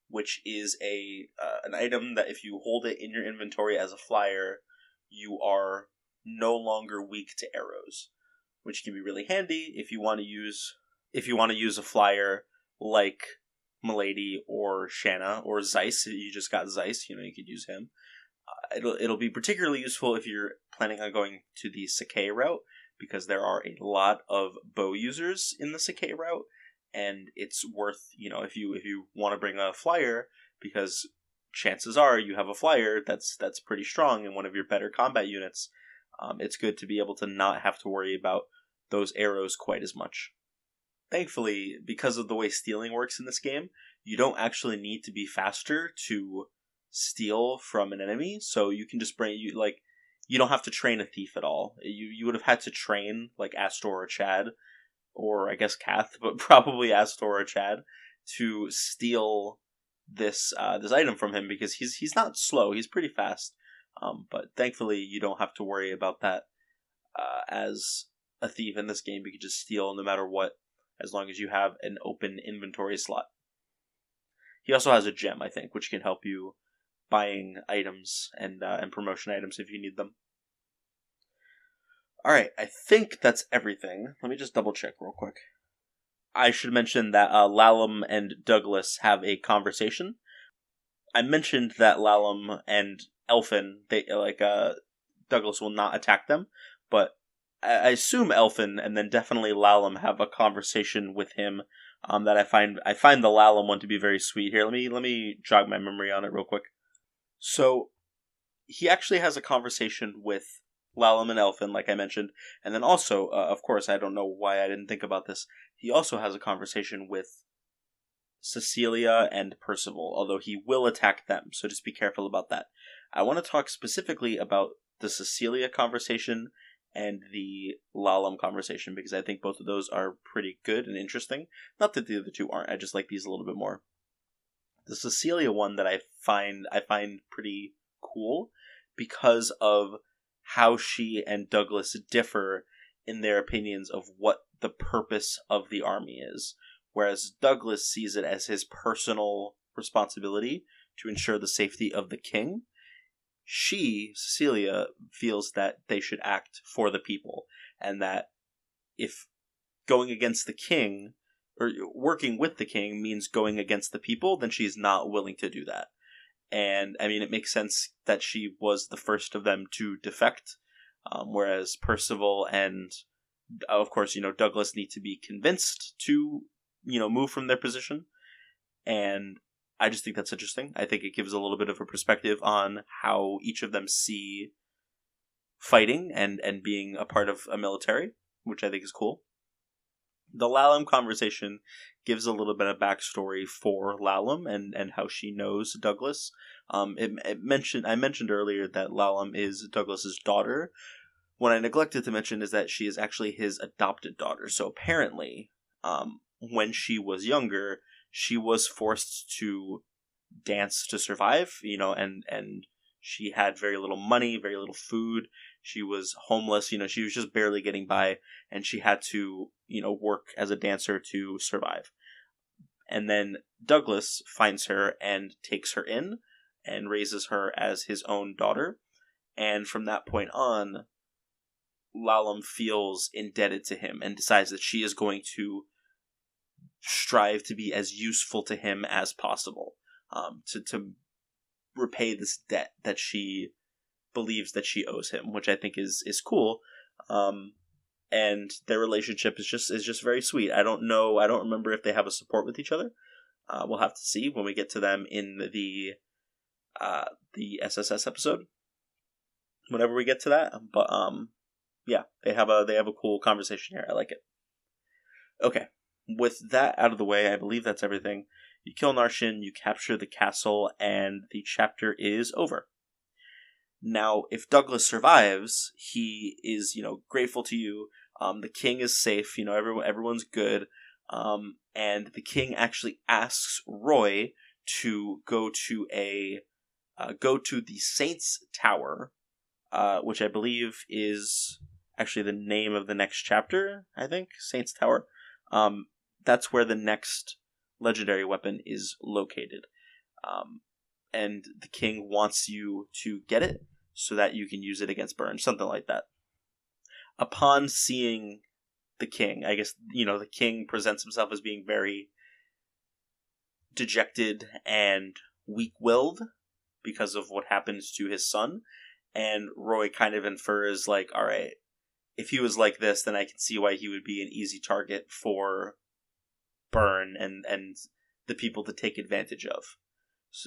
which is an item that if you hold it in your inventory as a flyer, you are no longer weak to arrows, which can be really handy if you want to use a flyer like Milady or Shanna or Zeiss. You just got Zeiss, you could use him. It'll be particularly useful if you're planning on going to the Sakai route, because there are a lot of bow users in the Sakai route, and it's worth, if you want to bring a flyer, because chances are you have a flyer that's pretty strong in one of your better combat units. It's good to be able to not have to worry about those arrows quite as much. Thankfully, because of the way stealing works in this game, you don't actually need to be faster to steal from an enemy, so you can just you don't have to train a thief at all. You would have had to train like Astor or Chad, or I guess Kath, but probably Astor or Chad, to steal this item from him, because he's not slow, he's pretty fast. But thankfully you don't have to worry about that as a thief in this game. You can just steal no matter what, as long as you have an open inventory slot. He also has a gem, I think, which can help you buying items and promotion items if you need them. Alright, I think that's everything. Let me just double check real quick. I should mention that Lalum and Douglas have a conversation. I mentioned that Lalum and Elfin, Douglas will not attack them, but I assume Elfin and then definitely Lalum have a conversation with him that I find the Lalum one to be very sweet. Here, let me jog my memory on it real quick. So he actually has a conversation with Lalum and Elfin, like I mentioned, and then also, of course, I don't know why I didn't think about this, he also has a conversation with Cecilia and Percival, although he will attack them, so just be careful about that. I want to talk specifically about the Cecilia conversation and the Lalum conversation, because I think both of those are pretty good and interesting. Not that the other two aren't, I just like these a little bit more. The Cecilia one that I find pretty cool because of how she and Douglas differ in their opinions of what the purpose of the army is. Whereas Douglas sees it as his personal responsibility to ensure the safety of the king. She, Cecilia, feels that they should act for the people, and that if going against the king, or working with the king, means going against the people, then she's not willing to do that. And, I mean, it makes sense that she was the first of them to defect, whereas Percival and, of course, Douglas need to be convinced to, move from their position. And I just think that's interesting. I think it gives a little bit of a perspective on how each of them see fighting and being a part of a military, which I think is cool. The Lalum conversation gives a little bit of backstory for Lalum and how she knows Douglas. I mentioned earlier that Lalum is Douglas's daughter. What I neglected to mention is that she is actually his adopted daughter. So apparently, when she was younger, she was forced to dance to survive, and she had very little money, very little food. She was homeless, she was just barely getting by, and she had to, work as a dancer to survive. And then Douglas finds her and takes her in and raises her as his own daughter. And from that point on, Lalum feels indebted to him and decides that she is going to strive to be as useful to him as possible, to repay this debt that she believes that she owes him, which I think is cool. And their relationship is just very sweet. I don't remember if they have a support with each other. We'll have to see when we get to them in the SSS episode, whenever we get to that. But yeah, they have a cool conversation here. I like it. Okay, with that out of the way, I believe that's everything. You kill Narshin, you capture the castle, and the chapter is over. Now, if Douglas survives, he is, grateful to you. The king is safe. Everyone's good. And the king actually asks Roy to go to the Saints Tower, which I believe is actually the name of the next chapter. I think Saints Tower. That's where the next legendary weapon is located. And the king wants you to get it so that you can use it against Bern, something like that. Upon seeing the king, I guess, the king presents himself as being very dejected and weak-willed because of what happens to his son. And Roy kind of infers, like, all right, if he was like this, then I can see why he would be an easy target for Bern and the people to take advantage of.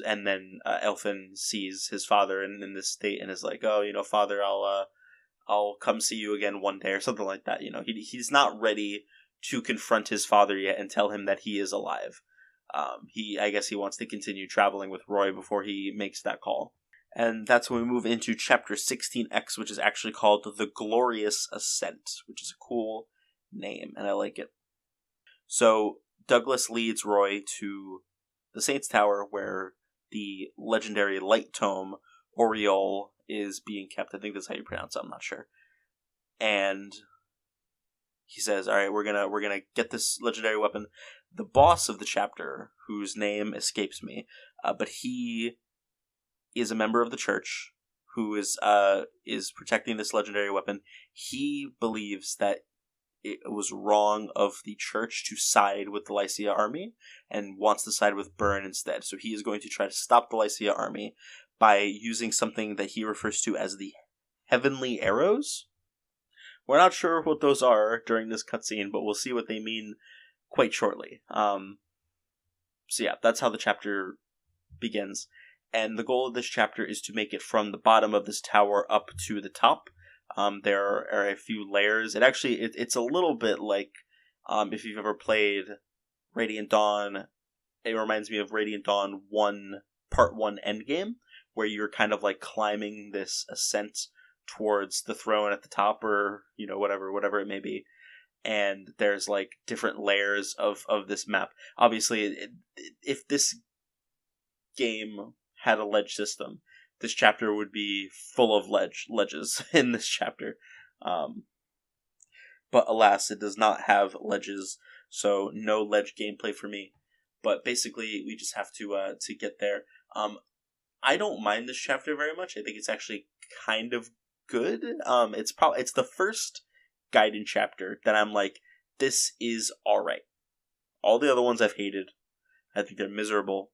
And then Elfin sees his father in this state and is like, oh, father, I'll come see you again one day, or something like that. He's not ready to confront his father yet and tell him that he is alive. I guess he wants to continue traveling with Roy before he makes that call. And that's when we move into chapter 16X, which is actually called The Glorious Ascent, which is a cool name, and I like it. So Douglas leads Roy to the Saints Tower, where the legendary light tome Oriole is being kept. I think that's how you pronounce it, I'm not sure. And he says, all right, we're gonna get this legendary weapon. The boss of the chapter, whose name escapes me, but he is a member of the church who is protecting this legendary weapon. He believes that it was wrong of the church to side with the Lycia army and wants to side with Bern instead. So he is going to try to stop the Lycia army by using something that he refers to as the Heavenly Arrows. We're not sure what those are during this cutscene, but we'll see what they mean quite shortly. So yeah, that's how the chapter begins. And the goal of this chapter is to make it from the bottom of this tower up to the top. There are a few layers. It's a little bit like, if you've ever played Radiant Dawn, it reminds me of Radiant Dawn 1, Part 1 Endgame, where you're kind of like climbing this ascent towards the throne at the top, or, whatever it may be. And there's like different layers of this map. Obviously, if this game had a ledge system, this chapter would be full of ledges in this chapter. But alas, it does not have ledges, so no ledge gameplay for me. But basically, we just have to get there. I don't mind this chapter very much. I think it's actually kind of good. It's the first Gaiden chapter that I'm like, this is alright. All the other ones I've hated. I think they're miserable.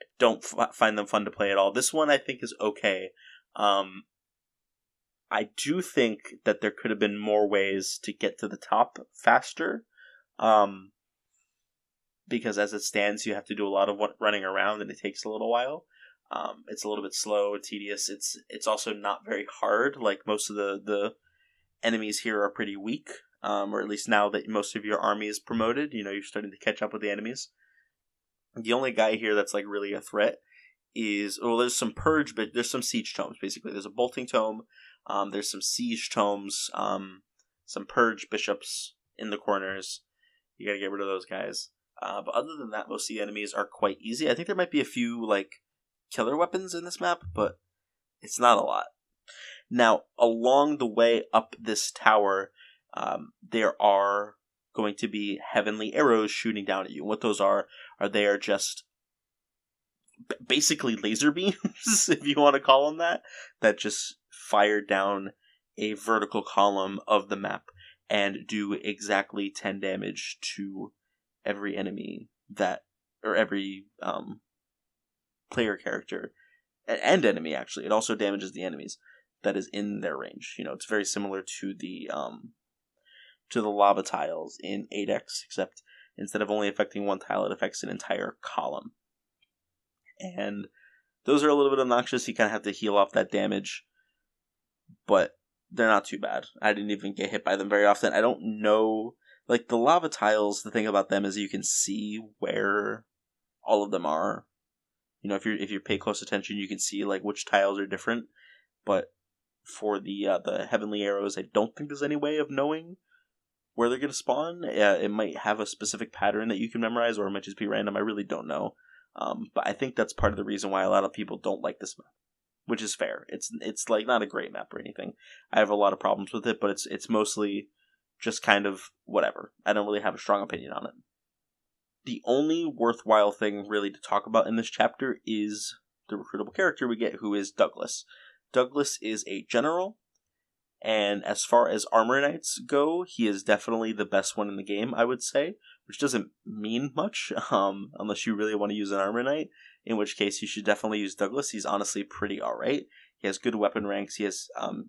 I don't find them fun to play at all. This one I think is okay. I do think that there could have been more ways to get to the top faster. Because as it stands, you have to do a lot of running around, and it takes a little while. It's a little bit slow, tedious. It's also not very hard. Like, most of the enemies here are pretty weak. Or at least now that most of your army is promoted, you're starting to catch up with the enemies. The only guy here that's like really a threat is, there's some purge, but there's some siege tomes. Basically, there's a bolting tome. There's some siege tomes. Some purge bishops in the corners. You gotta get rid of those guys. But other than that, most of the enemies are quite easy. I think there might be a few like killer weapons in this map, but it's not a lot. Now, along the way up this tower, there are going to be heavenly arrows shooting down at you. What those are they are just basically laser beams, if you want to call them that just fire down a vertical column of the map and do exactly 10 damage to every enemy or every player character and enemy. Actually, it also damages the enemies that is in their range. It's very similar to the lava tiles in 8X, except instead of only affecting one tile, it affects an entire column. And those are a little bit obnoxious. You kind of have to heal off that damage, but they're not too bad. I didn't even get hit by them very often. I don't know, like the lava tiles, the thing about them is you can see where all of them are. If you pay close attention, you can see like which tiles are different. But for the heavenly arrows, I don't think there's any way of knowing where they're going to spawn. It might have a specific pattern that you can memorize, or it might just be random. I really don't know. But I think that's part of the reason why a lot of people don't like this map, which is fair. It's like not a great map or anything. I have a lot of problems with it, but it's mostly just kind of whatever. I don't really have a strong opinion on it. The only worthwhile thing really to talk about in this chapter is the recruitable character we get, who is Douglas. Douglas is a general, and as far as armor knights go, he is definitely the best one in the game, I would say, which doesn't mean much, unless you really want to use an armor knight, in which case you should definitely use Douglas. He's honestly pretty alright. He has good weapon ranks, he has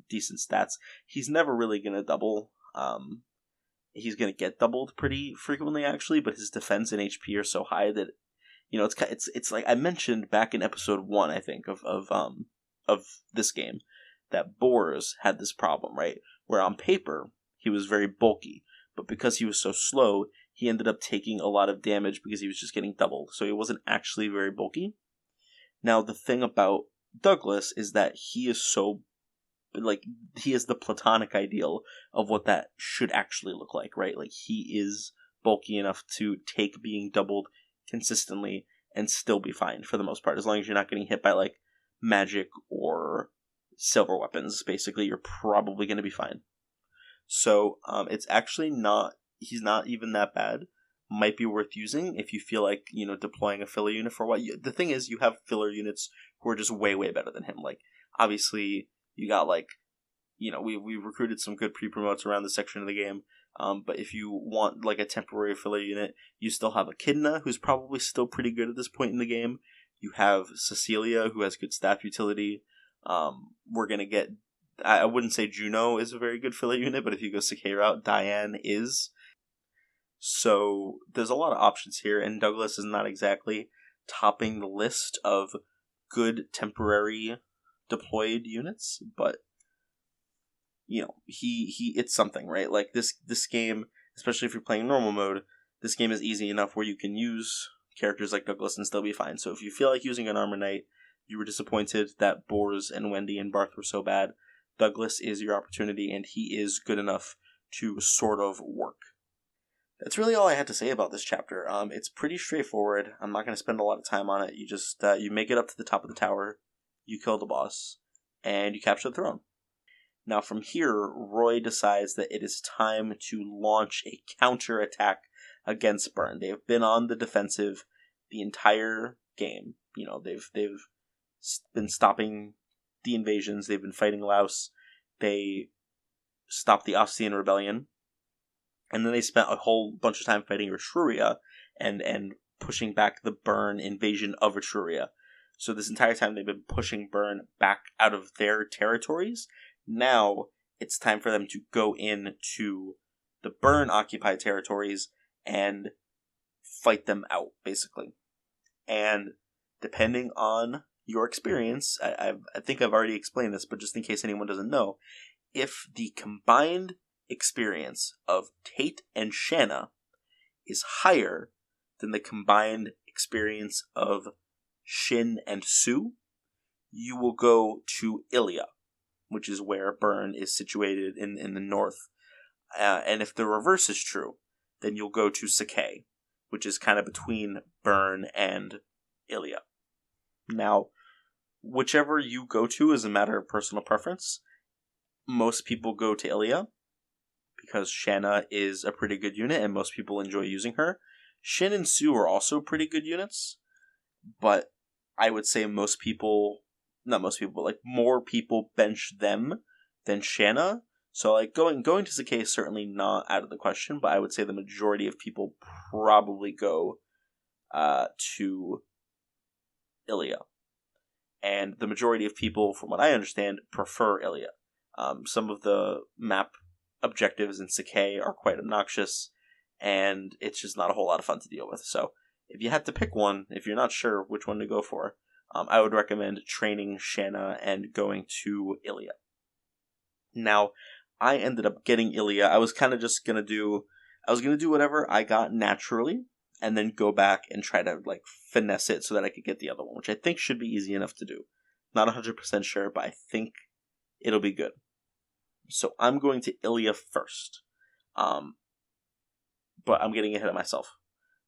decent stats. He's never really going to double. He's going to get doubled pretty frequently, actually, but his defense and HP are so high that, it's like I mentioned back in episode 1, I think, of this game, that Boars had this problem, right? Where on paper, he was very bulky, but because he was so slow, he ended up taking a lot of damage because he was just getting doubled, so he wasn't actually very bulky. Now, the thing about Douglas is that he is so, he is the platonic ideal of what that should actually look like, right? Like, he is bulky enough to take being doubled consistently and still be fine for the most part, as long as you're not getting hit by, like, magic or silver weapons. Basically, you're probably going to be fine. So, it's actually he's not even that bad. Might be worth using if you feel like, deploying a filler unit for what the thing is, you have filler units who are just way, way better than him. Like, obviously, you got, like, we recruited some good pre-promotes around this section of the game, but if you want, like, a temporary filler unit, you still have Echidna, who's probably still pretty good at this point in the game. You have Cecilia, who has good staff utility. We're going to get, I wouldn't say Juno is a very good filler unit, but if you go Sakei route, Diane is. So there's a lot of options here, and Douglas is not exactly topping the list of good temporary deployed units, but he it's something, right? Like this game, especially if you're playing normal mode, this game is easy enough where you can use characters like Douglas and still be fine. So if you feel like using an armor knight, you were disappointed that Boars and Wendy and Barth were so bad, Douglas is your opportunity, and he is good enough to sort of work. That's really all I had to say about this chapter. It's pretty straightforward. I'm not going to spend a lot of time on it. You just you make it up to the top of the tower, you kill the boss, and you capture the throne. Now from here, Roy decides that it is time to launch a counterattack against Bern. They have been on the defensive the entire game. They've been stopping the invasions. They've been fighting Laos. They stopped the Ostian rebellion. And then they spent a whole bunch of time fighting Etruria and pushing back the Bern invasion of Etruria. So this entire time they've been pushing Bern back out of their territories. Now it's time for them to go into the Bern occupied territories and fight them out, basically. And depending on your experience, I think I've already explained this, but just in case anyone doesn't know, if the combined experience of Tate and Shanna is higher than the combined experience of Shin and Sue, you will go to Ilia, which is where Bern is situated in the north. And if the reverse is true, then you'll go to Sakai, which is kind of between Bern and Ilia. Now, whichever you go to is a matter of personal preference. Most people go to Ilia because Shanna is a pretty good unit and most people enjoy using her. Shin and Sue are also pretty good units, but I would say more people bench them than Shanna. So going to Sakai is certainly not out of the question, but I would say the majority of people probably go to Ilia. And the majority of people, from what I understand, prefer Ilia. Some of the map objectives in Sakai are quite obnoxious, and it's just not a whole lot of fun to deal with. So if you had to pick one, if you're not sure which one to go for, I would recommend training Shanna and going to Ilia. Now, I ended up getting Ilia. I was kind of just going to do whatever I got naturally, and then go back and try to finesse it so that I could get the other one, which I think should be easy enough to do. Not 100% sure, but I think it'll be good. So I'm going to Ilia first. But I'm getting ahead of myself.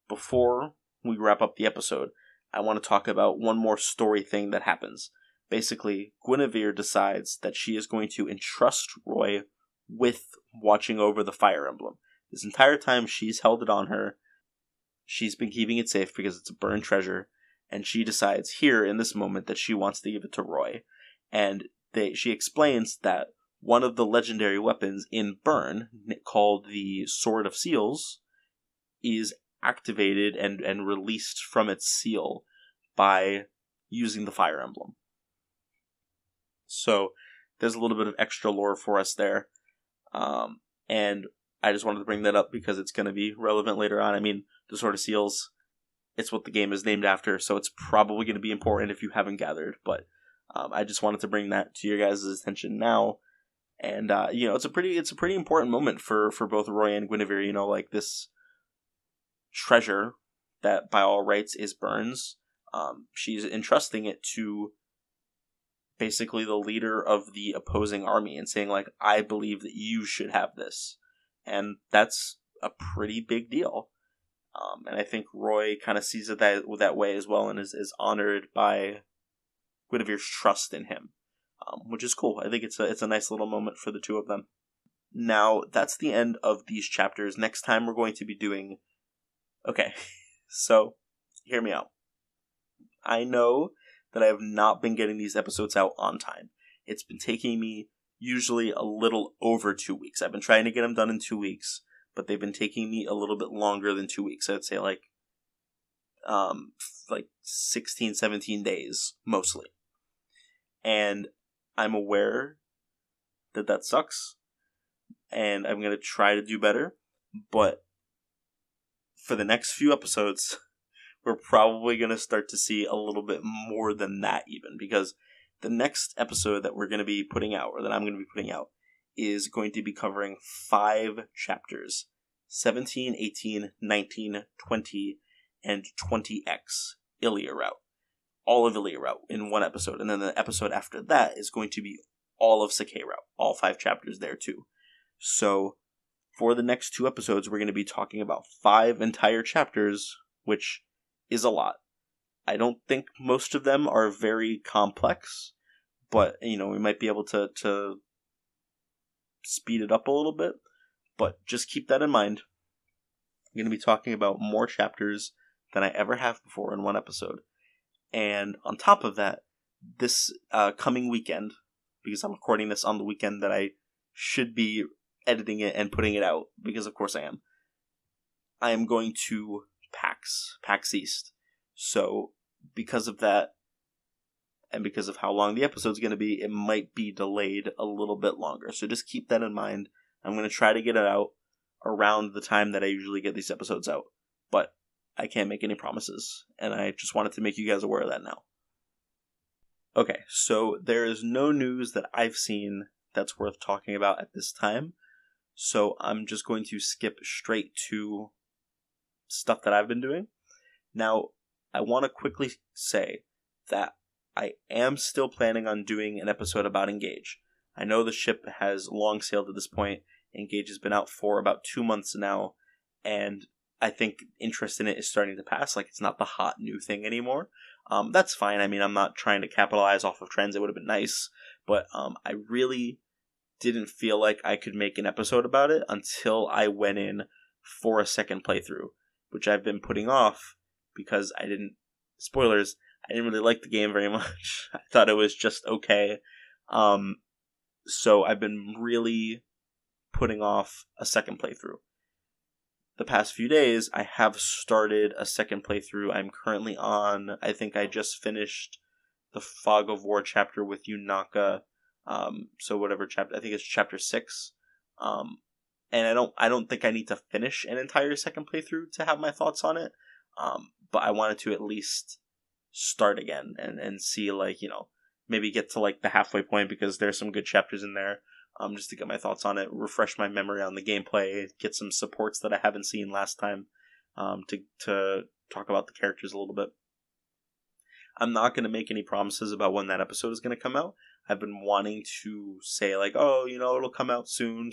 Before we wrap up the episode, I want to talk about one more story thing that happens. Basically, Guinevere decides that she is going to entrust Roy with watching over the Fire Emblem. This entire time she's held it on her. She's been keeping it safe because it's a Bern treasure, and she decides here in this moment that she wants to give it to Roy. And she explains that one of the legendary weapons in Bern, called the Sword of Seals, is activated and released from its seal by using the Fire Emblem. So there's a little bit of extra lore for us there. And I just wanted to bring that up because it's going to be relevant later on. I mean, the Sword of Seals, it's what the game is named after, so it's probably going to be important if you haven't gathered. But I just wanted to bring that to your guys' attention now. And, it's a pretty important moment for both Roy and Guinevere, this treasure that by all rights is Bern's. She's entrusting it to basically the leader of the opposing army and saying, I believe that you should have this. And that's a pretty big deal. And I think Roy kind of sees it that way as well and is honored by Guinevere's trust in him. Which is cool. I think it's a nice little moment for the two of them. Now, that's the end of these chapters. Next time we're going to be doing... Okay, so, hear me out. I know that I have not been getting these episodes out on time. It's been taking me usually a little over 2 weeks. I've been trying to get them done in 2 weeks, but they've been taking me a little bit longer than 2 weeks. I'd say 16, 17 days, mostly. And I'm aware that sucks, and I'm going to try to do better, but for the next few episodes, we're probably going to start to see a little bit more than that even, because the next episode that we're going to be putting out, or that I'm going to be putting out, is going to be covering 5 chapters, 17, 18, 19, 20, and 20X, Ilia route. All of Ilia route in one episode, and then the episode after that is going to be all of Sakai route, all 5 chapters there too. So, for the next 2 episodes, we're going to be talking about 5 entire chapters, which is a lot. I don't think most of them are very complex, but, we might be able to speed it up a little bit, but just keep that in mind. I'm going to be talking about more chapters than I ever have before in one episode. And on top of that, this coming weekend, because I'm recording this on the weekend that I should be editing it and putting it out, because of course I am going to PAX East. So because of that, and because of how long the episode's going to be, it might be delayed a little bit longer. So just keep that in mind. I'm going to try to get it out around the time that I usually get these episodes out. But I can't make any promises, and I just wanted to make you guys aware of that now. Okay, so there is no news that I've seen that's worth talking about at this time. So I'm just going to skip straight to stuff that I've been doing. Now, I want to quickly say that I am still planning on doing an episode about Engage. I know the ship has long sailed at this point. Engage has been out for about 2 months now, and I think interest in it is starting to pass. Like, it's not the hot new thing anymore. That's fine. I mean, I'm not trying to capitalize off of trends. It would have been nice, but I really didn't feel like I could make an episode about it until I went in for a second playthrough, which I've been putting off because I didn't really like the game very much. I thought it was just okay. So I've been really putting off a second playthrough. The past few days, I have started a second playthrough. I'm currently on, I think I just finished the Fog of War chapter with Yunaka. So whatever chapter, I think it's chapter 6. And I don't think I need to finish an entire second playthrough to have my thoughts on it. But I wanted to at least start again and see, like, maybe get to like the halfway point, because there's some good chapters in there. Just to get my thoughts on it, refresh my memory on the gameplay, get some supports that I haven't seen last time, to talk about the characters a little bit. I'm not going to make any promises about when that episode is going to come out. I've been wanting to say, like, oh, it'll come out soon,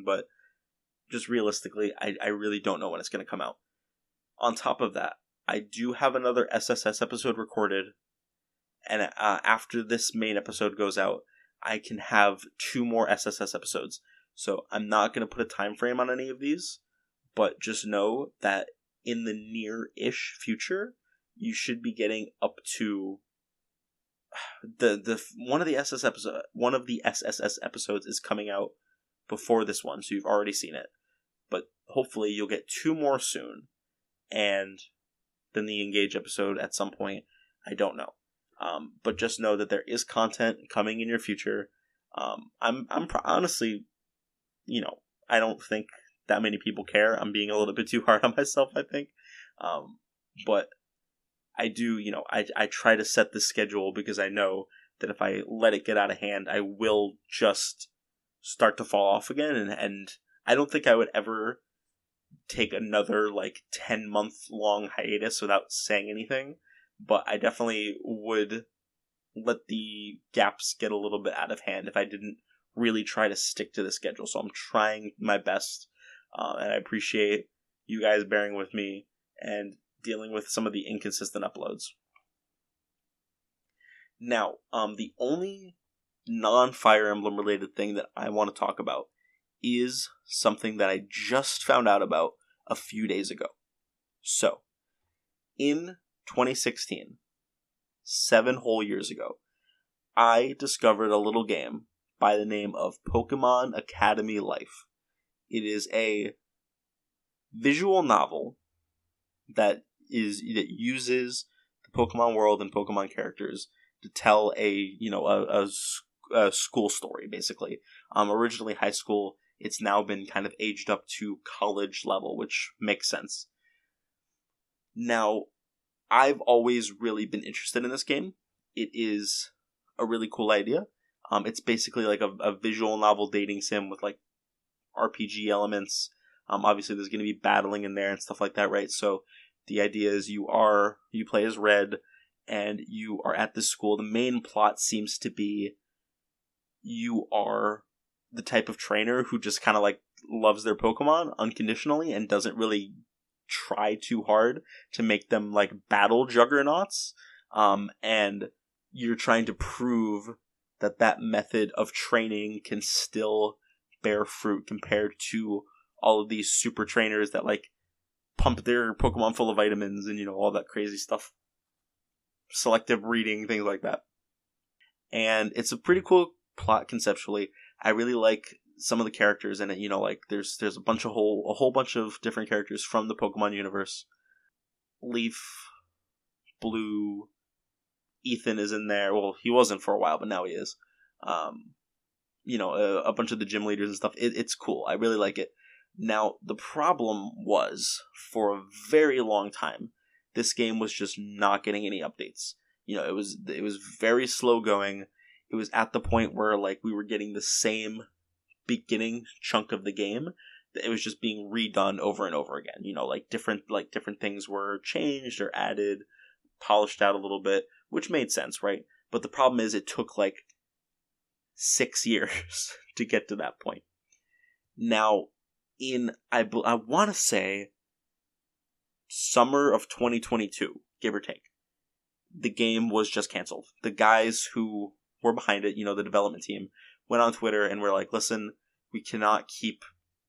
but just realistically, I really don't know when it's going to come out. On top of that, I do have another SSS episode recorded, and after this main episode goes out, I can have 2 more SSS episodes. So I'm not going to put a time frame on any of these, but just know that in the near-ish future, you should be getting up to one of the SSS episodes is coming out before this one, so you've already seen it. But hopefully you'll get 2 more soon, and then the Engage episode at some point. I don't know. But just know that there is content coming in your future. I'm honestly, I don't think that many people care. I'm being a little bit too hard on myself, I think. But I do, I try to set the schedule, because I know that if I let it get out of hand, I will just start to fall off again. And I don't think I would ever take another 10-month long hiatus without saying anything. But I definitely would let the gaps get a little bit out of hand if I didn't really try to stick to the schedule. So I'm trying my best, and I appreciate you guys bearing with me and dealing with some of the inconsistent uploads. Now, the only non-Fire Emblem related thing that I want to talk about is something that I just found out about a few days ago. So, in 2016, 7 whole years ago, I discovered a little game by the name of Pokemon Academy Life. It is a visual novel that uses the Pokemon world and Pokemon characters to tell a school story, basically. Originally high school, it's now been kind of aged up to college level, which makes sense. Now, I've always really been interested in this game. It is a really cool idea. It's basically like a visual novel dating sim with RPG elements. Obviously, there's going to be battling in there and stuff like that, right? So the idea is you play as Red, and you are at this school. The main plot seems to be you are the type of trainer who just kind of loves their Pokemon unconditionally and doesn't really try too hard to make them battle juggernauts, and you're trying to prove that method of training can still bear fruit compared to all of these super trainers that like pump their Pokemon full of vitamins and, all that crazy stuff. Selective breeding, things like that. And it's a pretty cool plot conceptually. I really like some of the characters in it. Like there's a whole bunch of different characters from the Pokemon universe. Leaf, Blue, Ethan is in there. Well, he wasn't for a while, but now he is. A bunch of the gym leaders and stuff. It's cool. I really like it. Now, the problem was, for a very long time, this game was just not getting any updates. It was very slow going. It was at the point where like we were getting the same beginning chunk of the game. It was just being redone over and over again. Different things were changed or added, polished out a little bit, which made sense, right? But the problem is it took like 6 years to get to that point. Now, I want to say summer of 2022, give or take, the game was just canceled. The guys who were behind it, the development team, went on Twitter and were like, listen, we cannot keep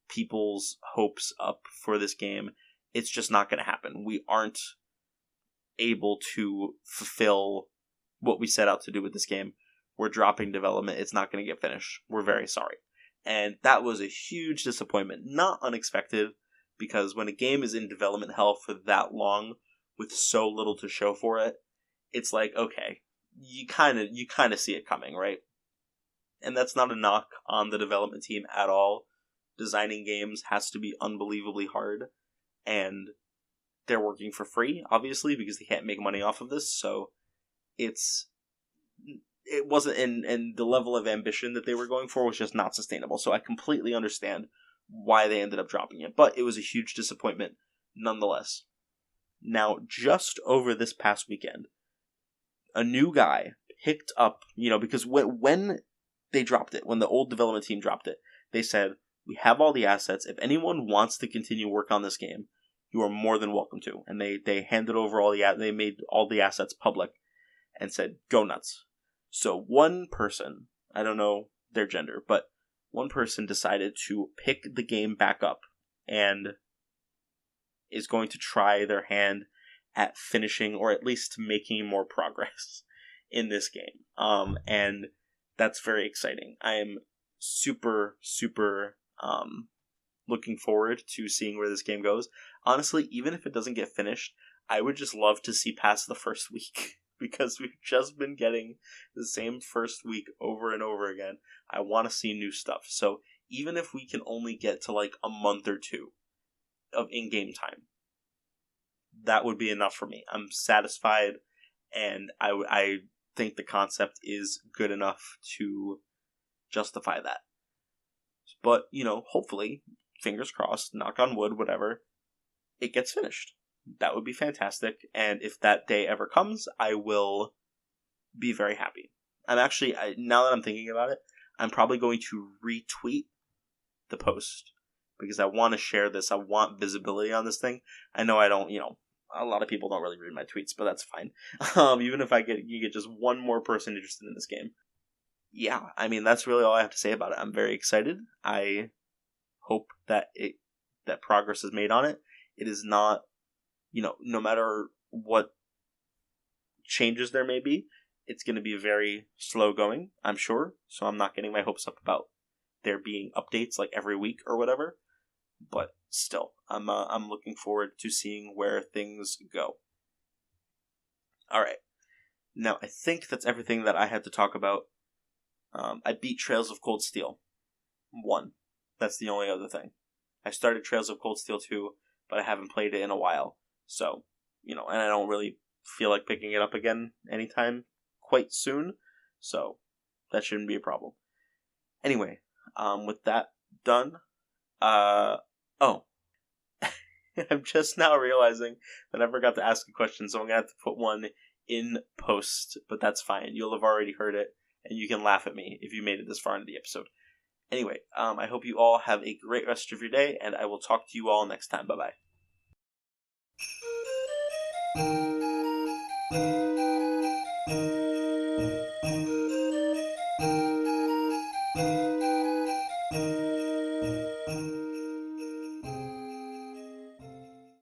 people's hopes up for this game. It's just not going to happen. We aren't able to fulfill what we set out to do with this game. We're dropping development. It's not going to get finished. We're very sorry. And that was a huge disappointment. Not unexpected, because when a game is in development hell for that long with so little to show for it, it's like, okay, you kind of see it coming, right? And that's not a knock on the development team at all. Designing games has to be unbelievably hard, and they're working for free, obviously, because they can't make money off of this, so it wasn't, and the level of ambition that they were going for was just not sustainable. So I completely understand why they ended up dropping it, but it was a huge disappointment nonetheless. Now, just over this past weekend, a new guy picked up, because when they dropped it, when the old development team dropped it, they said, we have all the assets. If anyone wants to continue work on this game, you are more than welcome to. And they handed over they made all the assets public and said, go nuts. So one person, I don't know their gender, but one person decided to pick the game back up and is going to try their hand at finishing or at least making more progress in this game. And that's very exciting. I am super, super looking forward to seeing where this game goes. Honestly, even if it doesn't get finished, I would just love to see past the first week. Because we've just been getting the same first week over and over again. I want to see new stuff. So even if we can only get to like a month or two of in-game time, that would be enough for me. I'm satisfied, and I think the concept is good enough to justify that. But, hopefully, fingers crossed, knock on wood, whatever, it gets finished. That would be fantastic, and if that day ever comes, I will be very happy. I'm actually, now that I'm thinking about it, I'm probably going to retweet the post, because I want to share this. I want visibility on this thing. I know I don't, a lot of people don't really read my tweets, but that's fine. Even if you get just one more person interested in this game. Yeah, I mean, that's really all I have to say about it. I'm very excited. I hope that progress is made on it. It is not, no matter what changes there may be, it's going to be very slow going, I'm sure. So I'm not getting my hopes up about there being updates like every week or whatever. But still, I'm looking forward to seeing where things go. All right. Now, I think that's everything that I had to talk about. I beat Trails of Cold Steel 1. That's the only other thing. I started Trails of Cold Steel 2, but I haven't played it in a while. So, and I don't really feel like picking it up again anytime quite soon. So, that shouldn't be a problem. Anyway, with that done, I'm just now realizing that I forgot to ask a question, so I'm going to have to put one in post, but that's fine. You'll have already heard it, and you can laugh at me if you made it this far into the episode. Anyway, I hope you all have a great rest of your day, and I will talk to you all next time. Bye-bye.